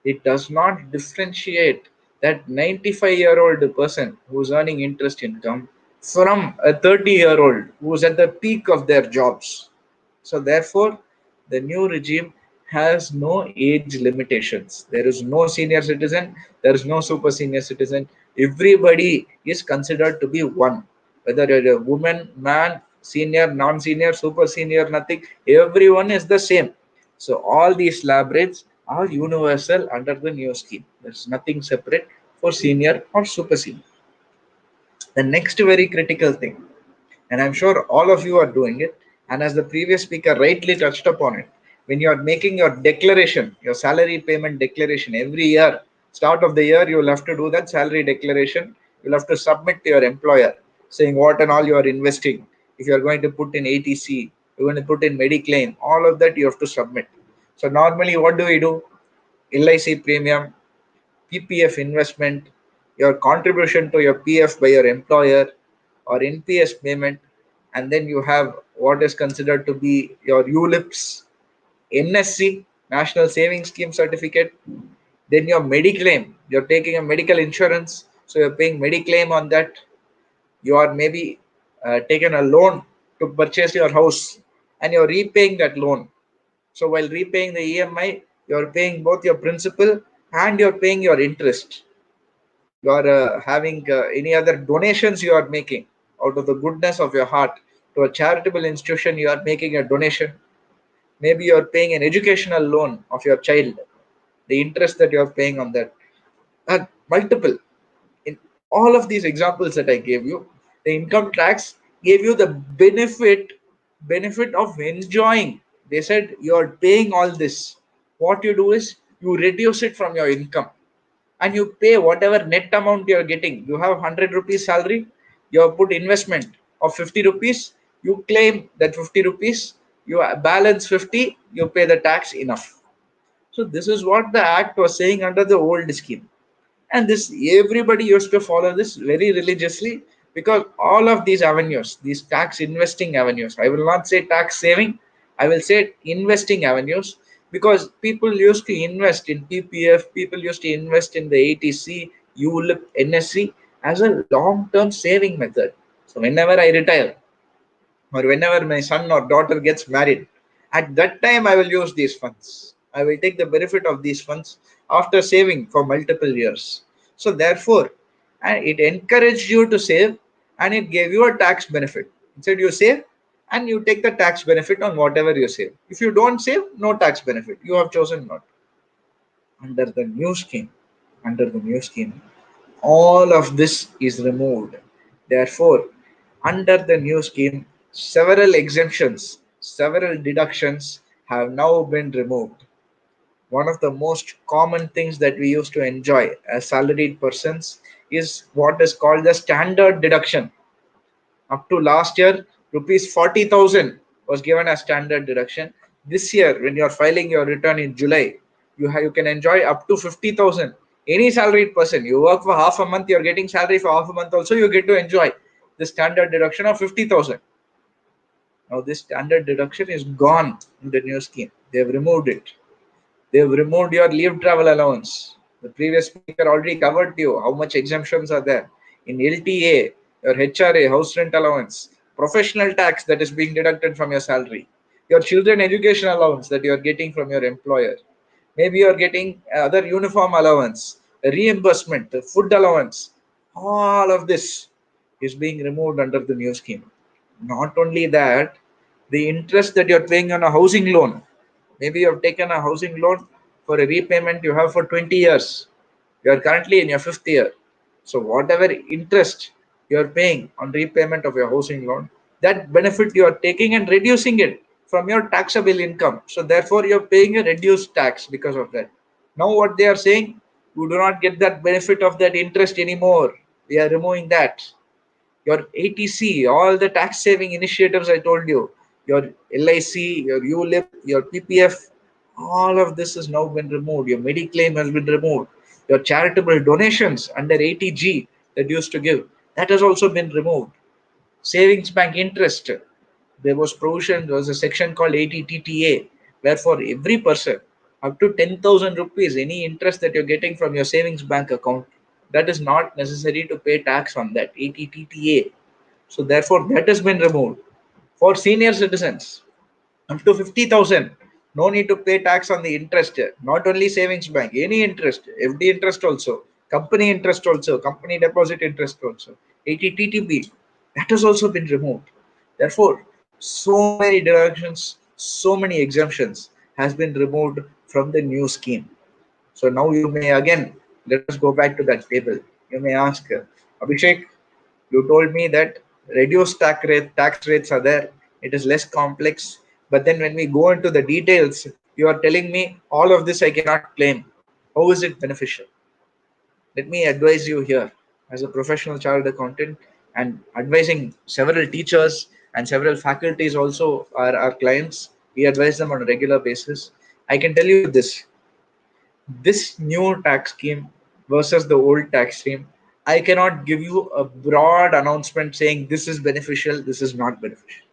it does not differentiate that 95-year-old person who's earning interest income from a 30-year-old who's at the peak of their jobs. So therefore, the new regime has no age limitations. There is no senior citizen, there is no super senior citizen. Everybody is considered to be one. Whether you're a woman, man, senior, non-senior, super senior, nothing, everyone is the same. So all these slab rates are universal under the new scheme. There's nothing separate for senior or super senior. The next very critical thing, and I'm sure all of you are doing it, and as the previous speaker rightly touched upon it, when you are making your declaration, your salary payment declaration every year, start of the year, you will have to do that salary declaration. You'll have to submit to your employer saying what and all you are investing. If you are going to put in ATC, you're going to put in Mediclaim, all of that you have to submit. So normally what do we do? LIC premium, PPF investment, your contribution to your PF by your employer, or NPS payment, and then you have what is considered to be your ULIPs, NSC, National Savings Scheme certificate, then your mediclaim. You're taking a medical insurance, so you're paying mediclaim on that. You are maybe taken a loan to purchase your house, and you're repaying that loan. So while repaying the EMI, you're paying both your principal and you're paying your interest. You are having any other donations you are making out of the goodness of your heart to a charitable institution. You are making a donation. Maybe you are paying an educational loan of your child, the interest that you are paying on that, and multiple. In all of these examples that I gave you, the income tax gave you the benefit of enjoying. They said you are paying all this. What you do is you reduce it from your income and you pay whatever net amount you are getting. You have 100 rupees salary, you have put investment of 50 rupees, you claim that 50 rupees, you balance 50, you pay the tax enough. So this is what the act was saying under the old scheme. And this everybody used to follow this very religiously, because all of these avenues, these tax investing avenues, I will not say tax saving, I will say investing avenues, because people used to invest in PPF, people used to invest in the ATC, ULIP, NSC as a long term saving method. So whenever I retire, or whenever my son or daughter gets married, at that time I will use these funds. I will take the benefit of these funds after saving for multiple years. So therefore, and it encouraged you to save, and it gave you a tax benefit. Instead, you save and you take the tax benefit on whatever you save. If you don't save, no tax benefit. You have chosen not. Under the new scheme, under the new scheme, all of this is removed. Therefore, under the new scheme, several exemptions, several deductions have now been removed. One of the most common things that we used to enjoy as salaried persons is what is called the standard deduction. Up to last year, rupees 40,000 was given as standard deduction. This year, when you are filing your return in July, you can enjoy up to 50,000. Any salaried person, you work for half a month, you are getting salary for half a month also, you get to enjoy the standard deduction of 50,000. Now this standard deduction is gone in the new scheme. They have removed it. They've removed your leave travel allowance. The previous speaker already covered to you how much exemptions are there. In LTA, your HRA, house rent allowance, professional tax that is being deducted from your salary, your children education allowance that you are getting from your employer. Maybe you are getting other uniform allowance, reimbursement, food allowance. All of this is being removed under the new scheme. Not only that, the interest that you're paying on a housing loan, maybe you have taken a housing loan for a repayment you have for 20 years. You are currently in your fifth year. So whatever interest you are paying on repayment of your housing loan, that benefit you are taking and reducing it from your taxable income. So therefore you're paying a reduced tax because of that. Now what they are saying, you do not get that benefit of that interest anymore. We are removing that. Your ATC, all the tax saving initiatives I told you, your LIC, your ULIP, your PPF, all of this has now been removed. Your Mediclaim has been removed. Your charitable donations under 80G that you used to give, that has also been removed. Savings bank interest, there was provision, there was a section called 80TTA, where for every person up to 10,000 rupees, any interest that you're getting from your savings bank account, that is not necessary to pay tax on that 80TTA. So therefore, that has been removed. For senior citizens, up to 50,000, no need to pay tax on the interest. Not only savings bank, any interest, FD interest also, company interest also, company deposit interest also, 80TTB, that has also been removed. Therefore, so many deductions, so many exemptions has been removed from the new scheme. So now you may again, let us go back to that table. You may ask, Abhishek, you told me that reduced tax rates are there. It is less complex. But then when we go into the details, you are telling me all of this I cannot claim. How is it beneficial? Let me advise you here as a professional chartered accountant and advising several teachers and several faculties also are our clients. We advise them on a regular basis. I can tell you this new tax scheme versus the old tax scheme, I cannot give you a broad announcement saying this is beneficial, this is not beneficial.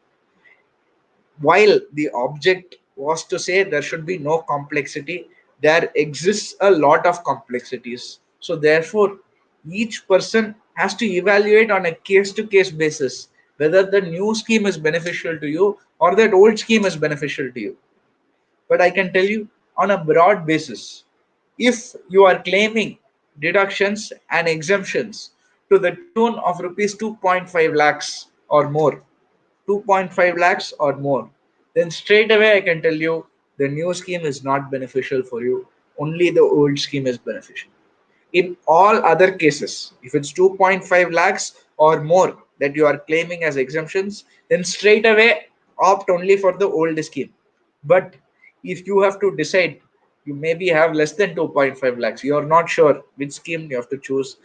While the object was to say there should be no complexity. There exists a lot of complexities. So therefore, each person has to evaluate on a case-to-case basis whether the new scheme is beneficial to you or that old scheme is beneficial to you. But I can tell you on a broad basis, if you are claiming deductions and exemptions to the tune of rupees 2.5 lakhs or more, 2.5 lakhs or more, then straight away I can tell you the new scheme is not beneficial for you. Only the old scheme is beneficial. In all other cases, if it's 2.5 lakhs or more that you are claiming as exemptions, then straight away opt only for the old scheme. But if you have to decide, you maybe have less than 2.5 lakhs, you're not sure which scheme you have to choose,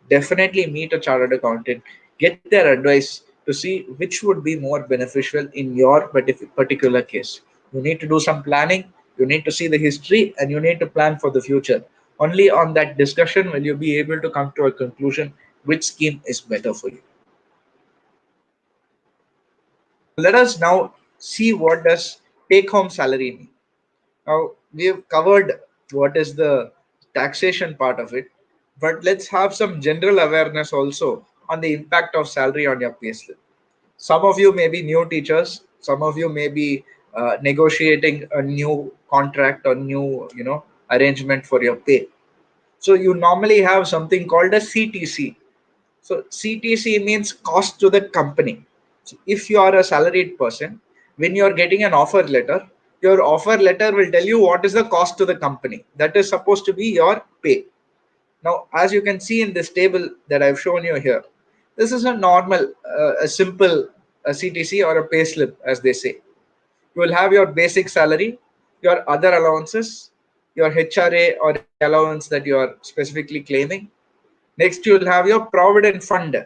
definitely meet a chartered accountant, get their advice to see which would be more beneficial in your particular case. You need to do some planning, you need to see the history, and you need to plan for the future. Only on that discussion will you be able to come to a conclusion which scheme is better for you. Let us now see what does take home salary mean. Now we've covered what is the taxation part of it, but let's have some general awareness also on the impact of salary on your payslip. Some of you may be new teachers, some of you may be negotiating a new contract or new arrangement for your pay. So you normally have something called a CTC. So CTC means cost to the company. So if you are a salaried person, when you are getting an offer letter, your offer letter will tell you what is the cost to the company. That is supposed to be your pay. Now, as you can see in this table that I've shown you here, this is a normal, a simple CTC or a pay slip, as they say. You will have your basic salary, your other allowances, your HRA or allowance that you are specifically claiming. Next, you will have your provident fund,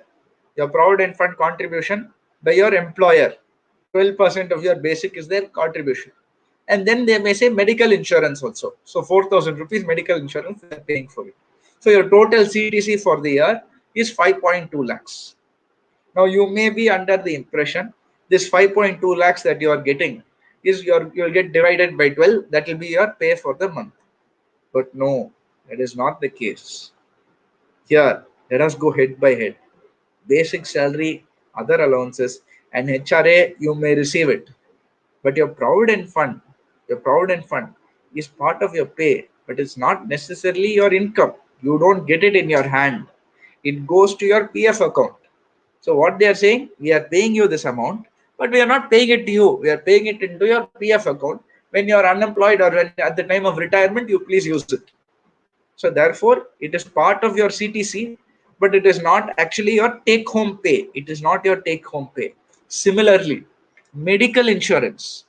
your provident fund contribution by your employer. 12% of your basic is their contribution. And then they may say medical insurance also. So 4,000 rupees medical insurance they are paying for it. So your total CTC for the year is 5.2 lakhs. Now you may be under the impression this 5.2 lakhs that you are getting is you'll get divided by 12. That will be your pay for the month. But no, that is not the case. Here, let us go head by head. Basic salary, other allowances, and HRA, you may receive it. But your provident fund is part of your pay, but it's not necessarily your income. You don't get it in your hand. It goes to your PF account. So what they are saying, we are paying you this amount, but we are not paying it to you. We are paying it into your PF account. When you are unemployed or when at the time of retirement, you please use it. So therefore, it is part of your CTC, but it is not actually your take-home pay. It is not your take-home pay. Similarly, medical insurance,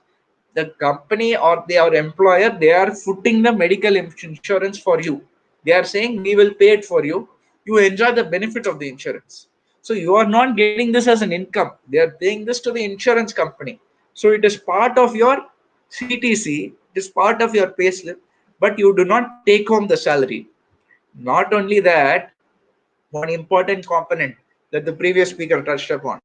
the company or your employer, they are footing the medical insurance for you. They are saying we will pay it for you. You enjoy the benefit of the insurance. So you are not getting this as an income. They are paying this to the insurance company. So it is part of your CTC. It is part of your payslip, but you do not take home the salary. Not only that, one important component that the previous speaker touched upon,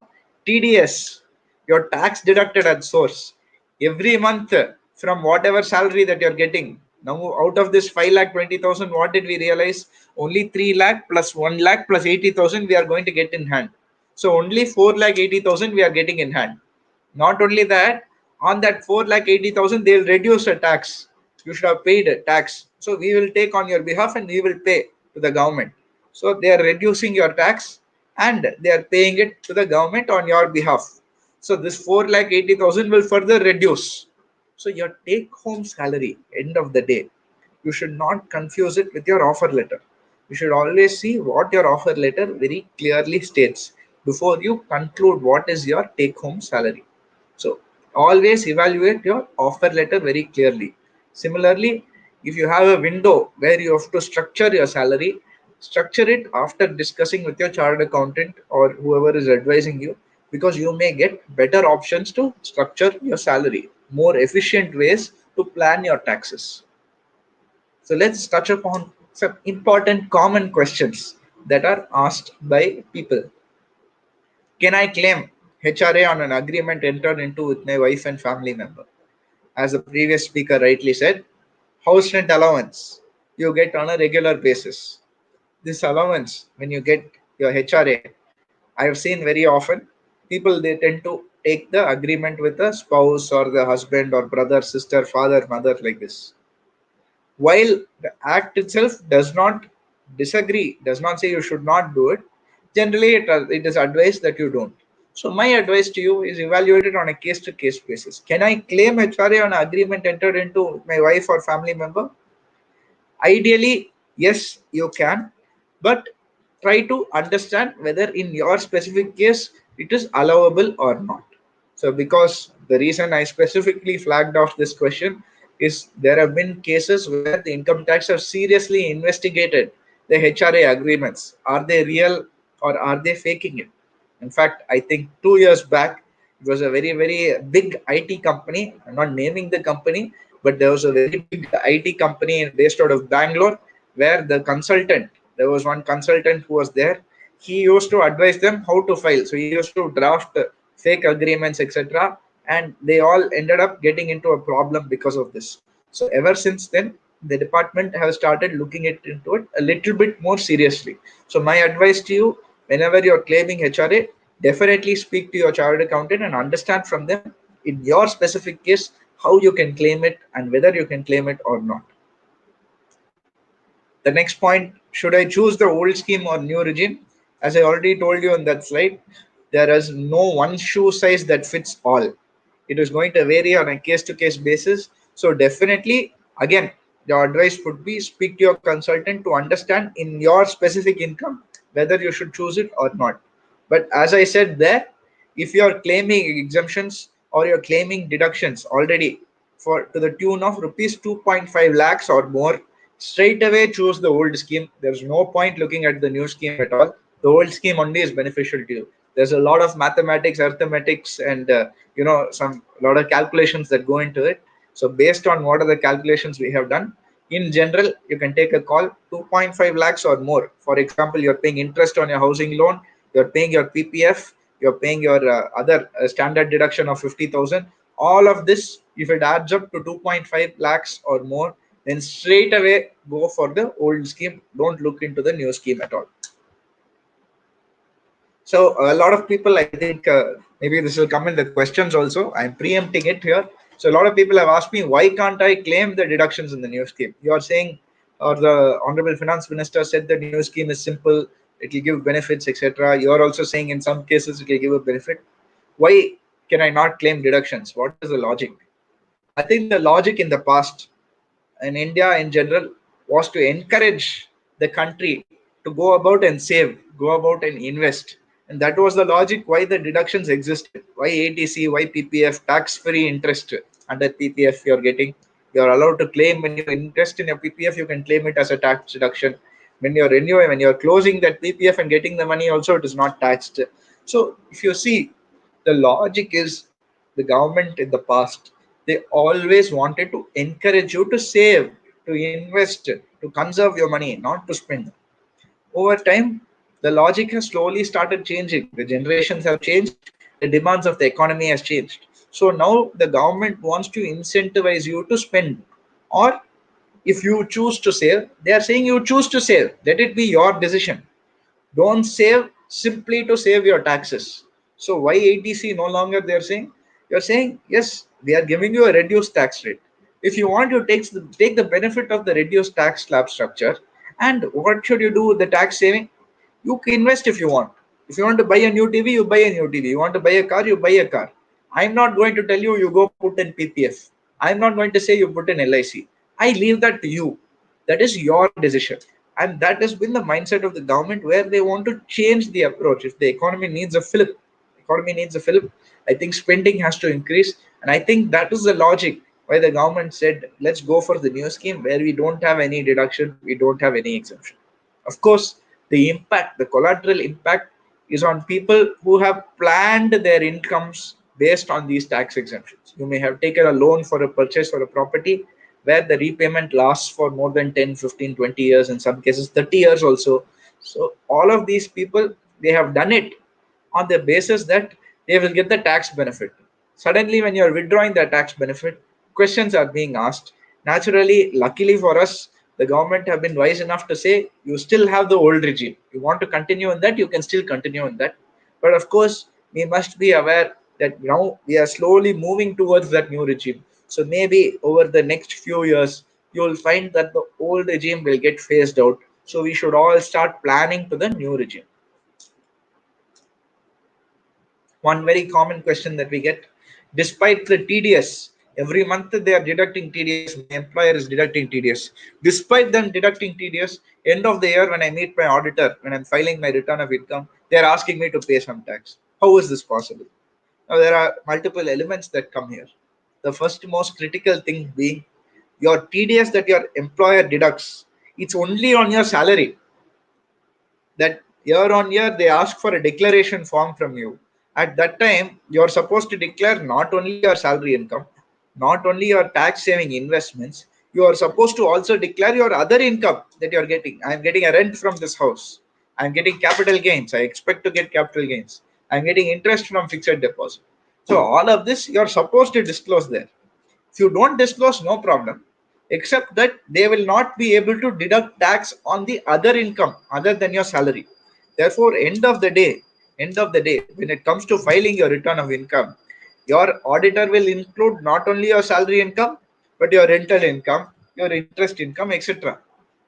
TDS, your tax deducted at source. Every month from whatever salary that you're getting. Now, out of this 5,20,000, what did we realize? Only 3 lakh plus 1 lakh plus 80,000 we are going to get in hand. So only 4,80,000 we are getting in hand. Not only that, on that 4,80,000, they'll reduce the tax. You should have paid a tax. So we will take on your behalf and we will pay to the government. So they are reducing your tax and they are paying it to the government on your behalf. So this 4,80,000 will further reduce. So your take home salary, end of the day, you should not confuse it with your offer letter. You should always see what your offer letter very clearly states before you conclude what is your take home salary. So always evaluate your offer letter very clearly. Similarly, if you have a window where you have to structure your salary, structure it after discussing with your chartered accountant or whoever is advising you, because you may get better options to structure your salary, more efficient ways to plan your taxes. So let's touch upon some important common questions that are asked by people. Can I claim HRA on an agreement entered into with my wife and family member? as the previous speaker rightly said, house rent allowance you get on a regular basis. This allowance, when you get your HRA, I have seen very often people they tend to take the agreement with the spouse or the husband or brother, sister, father, mother like this. While the act itself does not disagree, does not say you should not do it, generally it is advised that you don't. So my advice to you is evaluate it on a case to case basis. Can I claim HRA on an agreement entered into with my wife or family member? Ideally, yes, you can, but try to understand whether in your specific case it is allowable or not. So, because the reason I specifically flagged off this question is there have been cases where the income tax have seriously investigated the HRA agreements. Are they real or are they faking it? In fact, I think 2 years back, it was a very, very big IT company. I'm not naming the company, but there was a very big IT company based out of Bangalore where the consultant, there was one consultant who was there. He used to advise them how to file. So he used to draft fake agreements, etc. And they all ended up getting into a problem because of this. So ever since then, the department has started looking into it a little bit more seriously. So my advice to you, whenever you're claiming HRA, definitely speak to your chartered accountant and understand from them in your specific case how you can claim it and whether you can claim it or not. The next point, should I choose the old scheme or new regime? As I already told you on that slide, there is no one shoe size that fits all. It is going to vary on a case to case basis. So definitely, again, your advice would be speak to your consultant to understand in your specific income whether you should choose it or not. But as I said there, if you are claiming exemptions or you're claiming deductions already for to the tune of rupees 2.5 lakhs or more, straight away choose the old scheme. There's no point looking at the new scheme at all. The old scheme only is beneficial to you. There's a lot of mathematics, arithmetics, and some lot of calculations that go into it. So based on what are the calculations we have done, in general, you can take a call 2.5 lakhs or more. For example, you're paying interest on your housing loan, you're paying your PPF, you're paying your other standard deduction of 50,000. All of this, if it adds up to 2.5 lakhs or more, then straight away go for the old scheme. Don't look into the new scheme at all. So a lot of people, I think maybe this will come in the questions also. I'm preempting it here. So a lot of people have asked me, why can't I claim the deductions in the new scheme? You are saying, or the Honorable Finance Minister said the new scheme is simple, it will give benefits, etc. You are also saying in some cases it will give a benefit. Why can I not claim deductions? What is the logic? I think the logic in the past in India in general was to encourage the country to go about and save, go about and invest. And that was the logic why the deductions existed. Why ATC, why PPF, tax-free interest under PPF you're getting. You're allowed to claim when you invest in your PPF, you can claim it as a tax deduction. When you're renewing, when you're closing that PPF and getting the money also, it is not taxed. So if you see, the logic is the government in the past, they always wanted to encourage you to save, to invest, to conserve your money, not to spend. Over time, the logic has slowly started changing. The generations have changed, the demands of the economy has changed. So now the government wants to incentivize you to spend. Or if you choose to save, they are saying you choose to save. Let it be your decision. Don't save simply to save your taxes. So why ATC no longer they're saying? You're saying, yes, we are giving you a reduced tax rate. If you want to take the benefit of the reduced tax slab structure, and what should you do with the tax saving? You can invest if you want. If you want to buy a new TV, you buy a new TV. You want to buy a car, you buy a car. I'm not going to tell you you go put in PPF. I'm not going to say you put in LIC. I leave that to you. That is your decision. And that has been the mindset of the government where they want to change the approach. If the economy needs a fillip, I think spending has to increase. And I think that is the logic why the government said, let's go for the new scheme where we don't have any deduction, we don't have any exemption. Of course, the impact, the collateral impact is on people who have planned their incomes based on these tax exemptions. You may have taken a loan for a purchase for a property where the repayment lasts for more than 10, 15, 20 years, in some cases 30 years also. So all of these people, they have done it on the basis that they will get the tax benefit. Suddenly, when you're withdrawing the tax benefit, questions are being asked. Naturally, luckily for us, the government have been wise enough to say you still have the old regime. You want to continue in that, you can still continue in that. But of course, we must be aware that now we are slowly moving towards that new regime. So maybe over the next few years, you will find that the old regime will get phased out. So we should all start planning to the new regime. One very common question that we get, despite the TDS, every month they are deducting TDS, my employer is deducting TDS. Despite them deducting TDS, end of the year when I meet my auditor, when I'm filing my return of income, they're asking me to pay some tax. How is this possible? Now, there are multiple elements that come here. The first most critical thing being your TDS that your employer deducts, it's only on your salary. That year on year they ask for a declaration form from you. At that time, you're supposed to declare not only your salary income, not only your tax saving investments, you are supposed to also declare your other income that you're getting. I'm getting a rent from this house. I'm getting capital gains. I expect to get capital gains. I'm getting interest from fixed deposit. So all of this you're supposed to disclose there. If you don't disclose, no problem, except that they will not be able to deduct tax on the other income other than your salary. Therefore, end of the day, when it comes to filing your return of income, your auditor will include not only your salary income, but your rental income, your interest income, etc.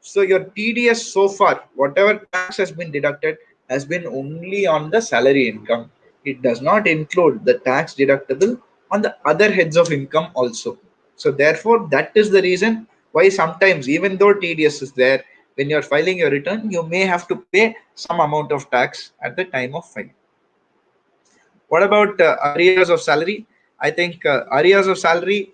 So your TDS so far, whatever tax has been deducted, has been only on the salary income. It does not include the tax deductible on the other heads of income also. So therefore, that is the reason why sometimes, even though TDS is there, when you're filing your return, you may have to pay some amount of tax at the time of filing. What about arrears of salary? I think arrears of salary,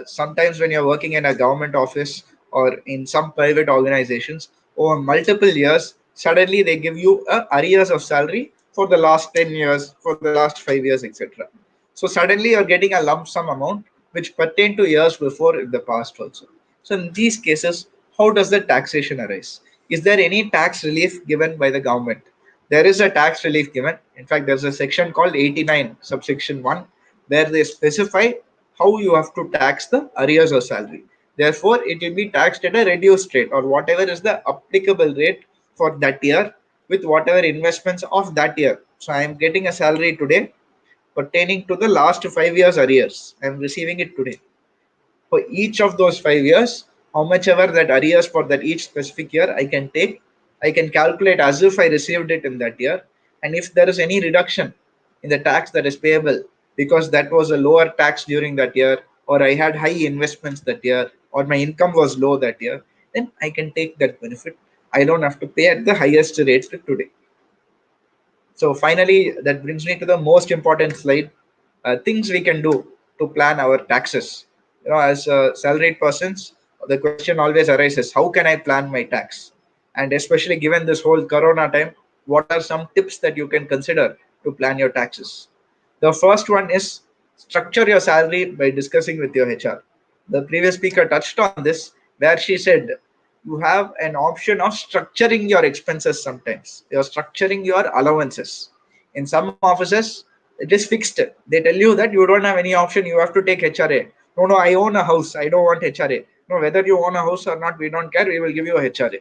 sometimes when you're working in a government office or in some private organizations over multiple years, suddenly they give you arrears of salary for the last 10 years, for the last 5 years, etc. So suddenly you're getting a lump sum amount which pertain to years before in the past also. So in these cases, how does the taxation arise? Is there any tax relief given by the government? There is a tax relief given. In fact, there's a section called 89, subsection 1, where they specify how you have to tax the arrears of salary. Therefore, it will be taxed at a reduced rate or whatever is the applicable rate for that year with whatever investments of that year. So I am getting a salary today pertaining to the last 5 years arrears. I am receiving it today. For each of those 5 years, how much ever that arrears for that each specific year I can take, I can calculate as if I received it in that year. And if there is any reduction in the tax that is payable because that was a lower tax during that year, or I had high investments that year, or my income was low that year, then I can take that benefit. I don't have to pay at the highest rate today. So finally, that brings me to the most important slide, things we can do to plan our taxes. As salaried persons, the question always arises, how can I plan my tax? And especially given this whole Corona time, what are some tips that you can consider to plan your taxes? The first one is structure your salary by discussing with your HR. The previous speaker touched on this, where she said you have an option of structuring your expenses sometimes. You're structuring your allowances. In some offices, it is fixed. They tell you that you don't have any option, you have to take HRA. No, no, I own a house, I don't want HRA. No, whether you own a house or not, we don't care, we will give you a HRA.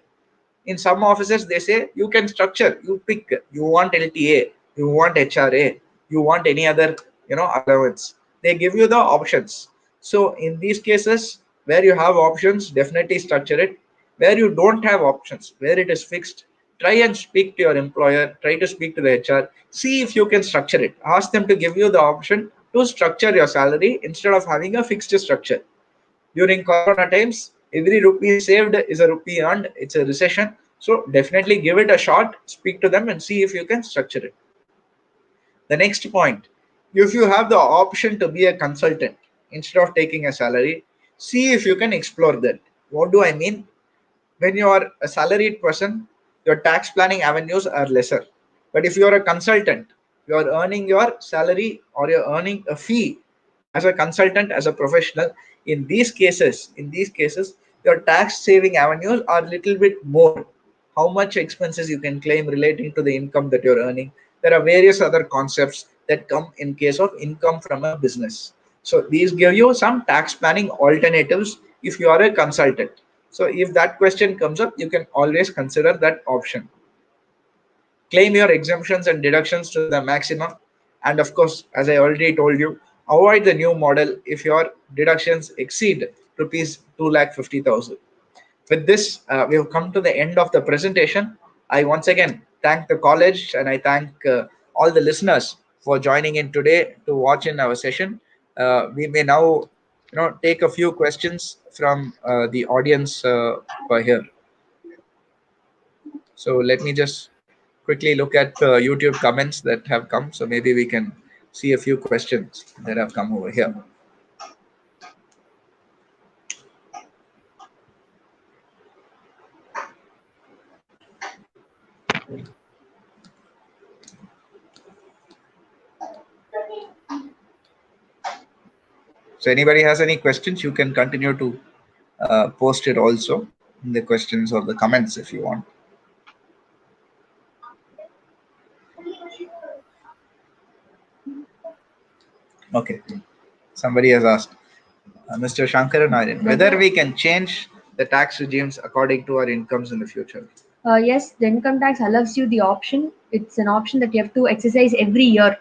In some offices, they say you can structure, you pick, you want LTA, you want HRA, you want any other allowance. They give you the options. So in these cases where you have options, definitely structure it. Where you don't have options, where it is fixed, try and speak to your employer, try to speak to the HR, see if you can structure it. Ask them to give you the option to structure your salary instead of having a fixed structure. During Corona times, every rupee saved is a rupee earned. It's a recession. So definitely give it a shot, speak to them and see if you can structure it. The next point, if you have the option to be a consultant instead of taking a salary, see if you can explore that. What do I mean? When you are a salaried person, your tax planning avenues are lesser. But if you are a consultant, you are earning your salary or you're earning a fee as a consultant, as a professional. In these cases, your tax saving avenues are a little bit more. How much expenses you can claim relating to the income that you're earning. There are various other concepts that come in case of income from a business. So these give you some tax planning alternatives if you are a consultant. So if that question comes up, you can always consider that option. Claim your exemptions and deductions to the maximum. And of course, as I already told you, avoid the new model if your deductions exceed rupees 2,50,000. With this, we have come to the end of the presentation. I once again thank the college and I thank all the listeners for joining in today to watch in our session. We may now, take a few questions from the audience per here. So let me just quickly look at the YouTube comments that have come. So maybe we can see a few questions that have come over here. So anybody has any questions, you can continue to post it also in the questions or the comments if you want. Okay, somebody has asked, Mr. Shankaran, whether we can change the tax regimes according to our incomes in the future. Yes, the income tax allows you the option. It's an option that you have to exercise every year.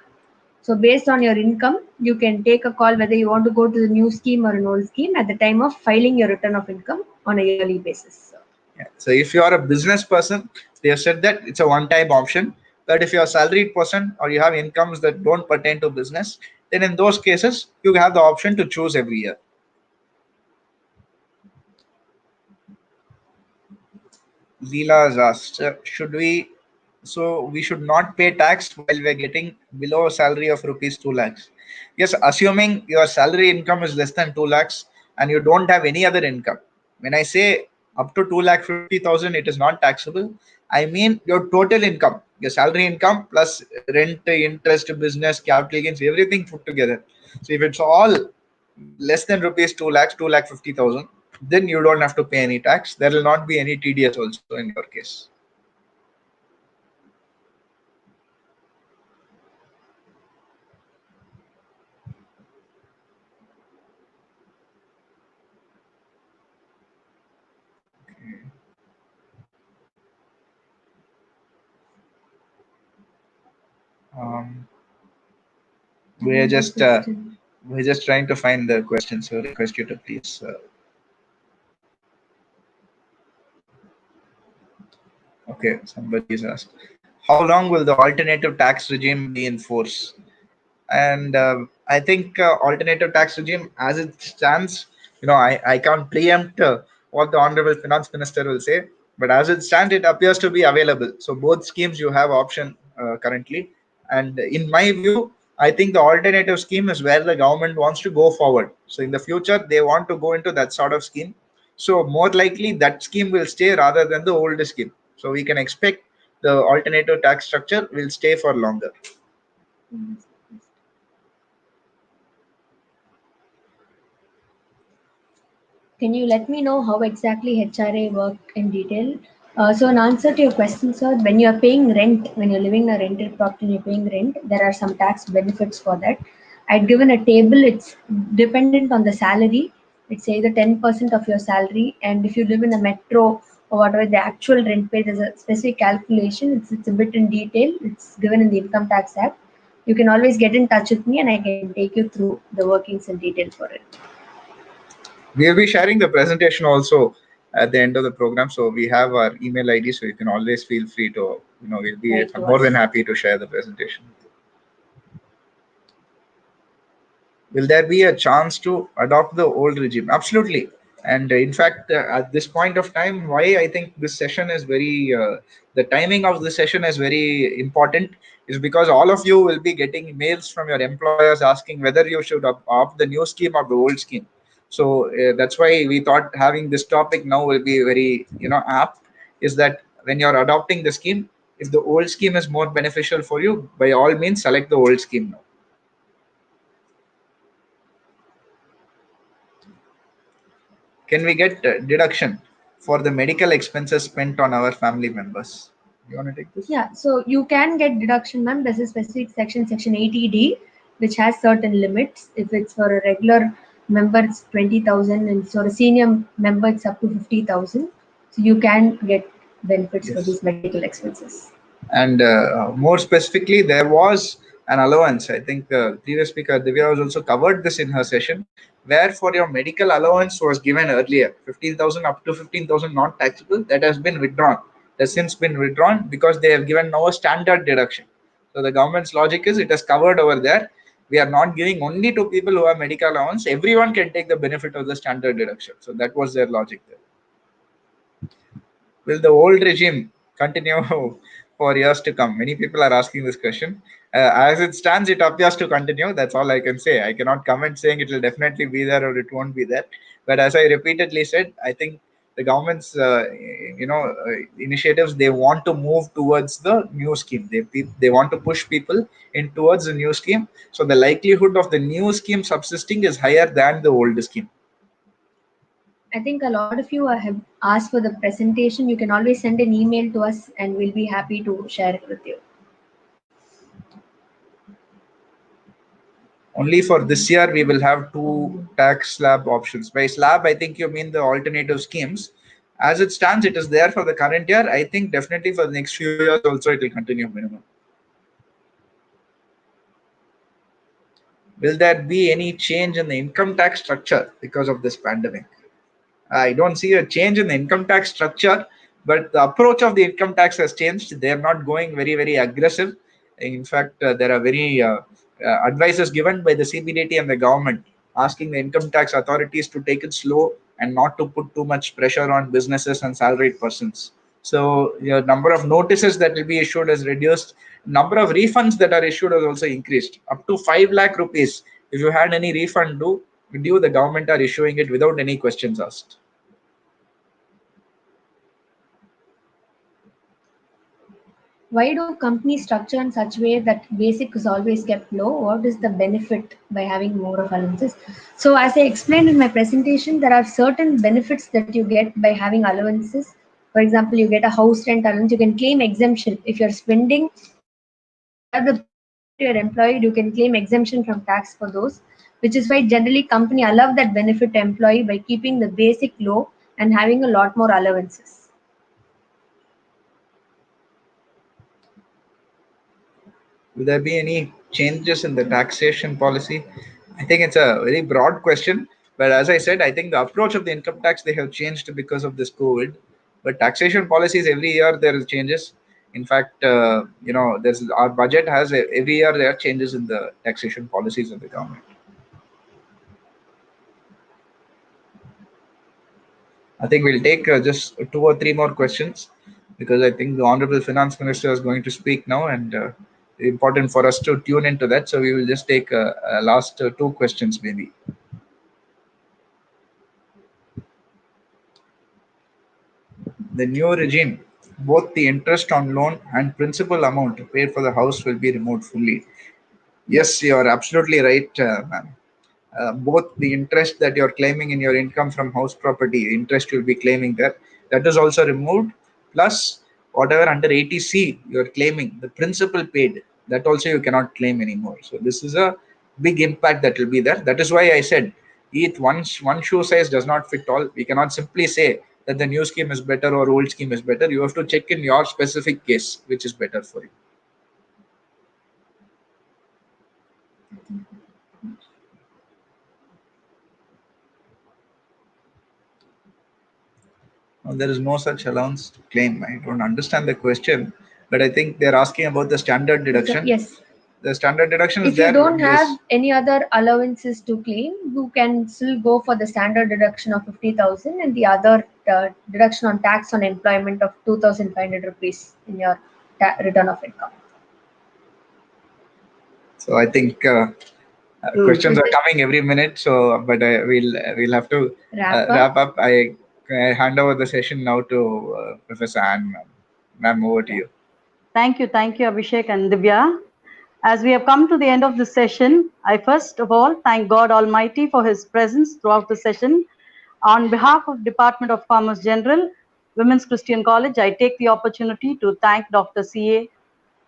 So based on your income, you can take a call whether you want to go to the new scheme or an old scheme at the time of filing your return of income on a yearly basis. Yeah. So if you are a business person, they have said that it's a one-time option. But if you're a salaried person or you have incomes that don't pertain to business, then in those cases, you have the option to choose every year. Leela has asked, should we? So we should not pay tax while we're getting below a salary of rupees 2 lakhs. Yes, assuming your salary income is less than 2 lakhs and you don't have any other income. When I say up to 2,50,000, it is not taxable. I mean your total income, your salary income plus rent, interest, business, capital gains, everything put together. So if it's all less than rupees 2 lakhs, 2,50,000, then you don't have to pay any tax. There will not be any TDS also in your case. Um, we're just trying to find the question, so I request you to please. Okay, somebody is asked, how long will the alternative tax regime be in force? And I think alternative tax regime as it stands, I can't preempt what the honorable finance minister will say, but as it stands, it appears to be available. So both schemes you have option currently, and in my view, I think the alternative scheme is where the government wants to go forward. So in the future, they want to go into that sort of scheme. So more likely that scheme will stay rather than the old scheme. So we can expect the alternative tax structure will stay for longer. Can you let me know how exactly HRA work in detail? So in answer to your question, sir, when you are paying rent, when you're living in a rented property and you're paying rent, there are some tax benefits for that. I'd given a table, it's dependent on the salary. It's either 10% of your salary, and if you live in a metro or whatever the actual rent pay, there's a specific calculation. It's a bit in detail. It's given in the Income Tax Act. You can always get in touch with me and I can take you through the workings in detail for it. We'll be sharing the presentation also at the end of the program. So we have our email ID, so you can always feel free to, we'll be more than happy to share the presentation. Will there be a chance to adopt the old regime? Absolutely. And in fact, at this point of time, why I think this session is the timing of the session is very important is because all of you will be getting mails from your employers asking whether you should opt the new scheme or the old scheme. So that's why we thought having this topic now will be very, apt, is that when you're adopting the scheme, if the old scheme is more beneficial for you, by all means, select the old scheme now. Can we get deduction for the medical expenses spent on our family members? You want to take this? Yeah, so you can get deduction, ma'am. There's a specific section 80D. which has certain limits. If it's for a regular member, it's 20,000, and for a senior member, it's up to 50,000. So you can get benefits for Yes. these medical expenses. And more specifically, there was an allowance. I think the previous speaker Divya was also covered this in her session, where for your medical allowance was given earlier 15,000 up to 15,000 not taxable. That has been withdrawn. That's since been withdrawn because they have given now a standard deduction. So the government's logic is it has covered over there. We are not giving only to people who have medical allowance. Everyone can take the benefit of the standard deduction. So that was their logic there. Will the old regime continue for years to come? Many people are asking this question. As it stands, it appears to continue. That's all I can say. I cannot comment saying it will definitely be there or it won't be there. But as I repeatedly said, I think the government's initiatives, they want to move towards the new scheme. They want to push people in towards the new scheme. So the likelihood of the new scheme subsisting is higher than the old scheme. I think a lot of you have asked for the presentation. You can always send an email to us and we'll be happy to share it with you. Only for this year, we will have two tax slab options. By slab, I think you mean the alternative schemes. As it stands, it is there for the current year. I think definitely for the next few years also it will continue minimum. Will there be any change in the income tax structure because of this pandemic? I don't see a change in the income tax structure, but the approach of the income tax has changed. They are not going very, very aggressive. In fact, there are very advices given by the CBDT and the government asking the income tax authorities to take it slow and not to put too much pressure on businesses and salaried persons. So the number of notices that will be issued has reduced. Number of refunds that are issued has also increased up to 5 lakh rupees. If you had any refund due, the government are issuing it without any questions asked. Why do companies structure in such a way that basic is always kept low? What is the benefit by having more of allowances? So as I explained in my presentation, there are certain benefits that you get by having allowances. For example, you get a house rent allowance, you can claim exemption. If you're spending above the pay to your employee, you can claim exemption from tax for those, which is why generally company allow that benefit to employee by keeping the basic low and having a lot more allowances. Will there be any changes in the taxation policy? I think it's a very broad question, but as I said, I think the approach of the income tax they have changed because of this COVID. But taxation policies every year there is changes. In fact, there's our budget has every year there are changes in the taxation policies of the government. I think we'll take just 2 or 3 more questions because I think the Honorable Finance Minister is going to speak now, and important for us to tune into that. So we will just take last 2 questions maybe. The new regime, both the interest on loan and principal amount paid for the house will be removed fully. Yes, you are absolutely right, ma'am. Both the interest that you're claiming in your income from house property, interest you'll be claiming there, that is also removed. Plus, whatever under 80C you're claiming, the principal paid, that also you cannot claim anymore. So this is a big impact that will be there. That is why I said, one shoe size does not fit all. We cannot simply say that the new scheme is better or old scheme is better. You have to check in your specific case, which is better for you. No, there is no such allowance to claim. I don't understand the question, but I think they're asking about the standard deduction. Yes. The standard deduction is If there. you don't have any other allowances to claim, you can still go for the standard deduction of 50,000 and the other deduction on tax on employment of 2,500 rupees in your return of income. So I think questions are coming every minute. So, but we'll have to wrap up. I hand over the session now to Professor Anne. Ma'am, over to you. Thank you, Abhishek and Divya. As we have come to the end of this session, I first of all thank God Almighty for His presence throughout the session. On behalf of Department of Commerce General, Women's Christian College, I take the opportunity to thank Dr.CA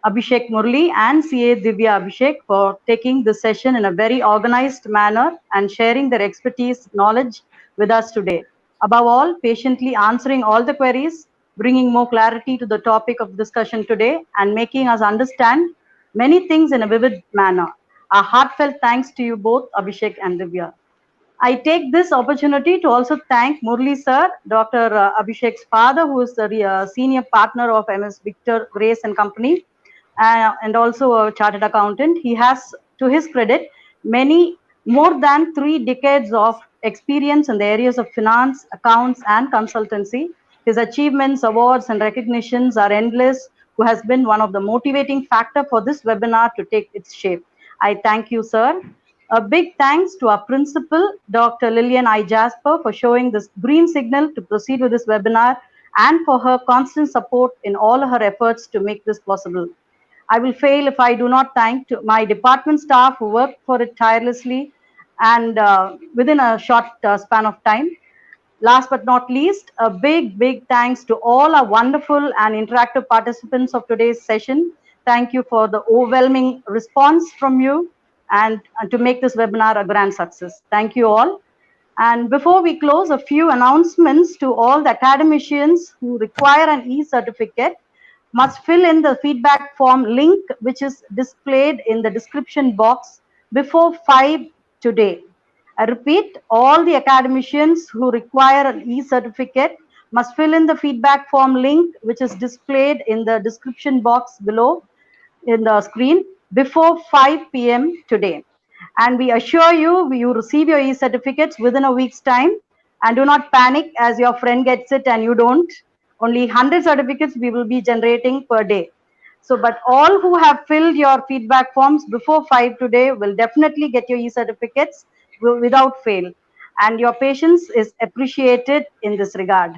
Abhishek Murali and CA Divya Abhishek for taking this session in a very organized manner and sharing their expertise, knowledge with us today. Above all, patiently answering all the queries, bringing more clarity to the topic of discussion today, and making us understand many things in a vivid manner. A heartfelt thanks to you both, Abhishek and Divya. I take this opportunity to also thank Murli sir, Dr. Abhishek's father, who is the senior partner of MS Victor Grace and Company, and also a chartered accountant. He has, to his credit, many more than 3 decades of experience in the areas of finance, accounts, and consultancy. His achievements, awards, and recognitions are endless, who has been one of the motivating factor for this webinar to take its shape. I thank you, sir. A big thanks to our principal, Dr. Lillian I. Jasper, for showing this green signal to proceed with this webinar and for her constant support in all her efforts to make this possible. I will fail if I do not thank my department staff who worked for it tirelessly and within a short span of time. Last but not least, a big thanks to all our wonderful and interactive participants of today's session. Thank you for the overwhelming response from you and to make this webinar a grand success. Thank you all. And before we close, a few announcements to all the academicians who require an e-certificate must fill in the feedback form link, which is displayed in the description box before 5 today. I repeat, all the academicians who require an e-certificate must fill in the feedback form link, which is displayed in the description box below in the screen before 5 p.m. today. And we assure you, you receive your e-certificates within a week's time. And do not panic as your friend gets it and you don't. Only 100 certificates we will be generating per day. So, but all who have filled your feedback forms before 5 today will definitely get your e-certificates without fail. And your patience is appreciated in this regard.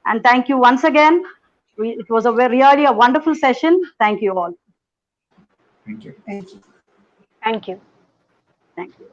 And thank you once again. It was really a wonderful session. Thank you all. Thank you. Thank you. Thank you.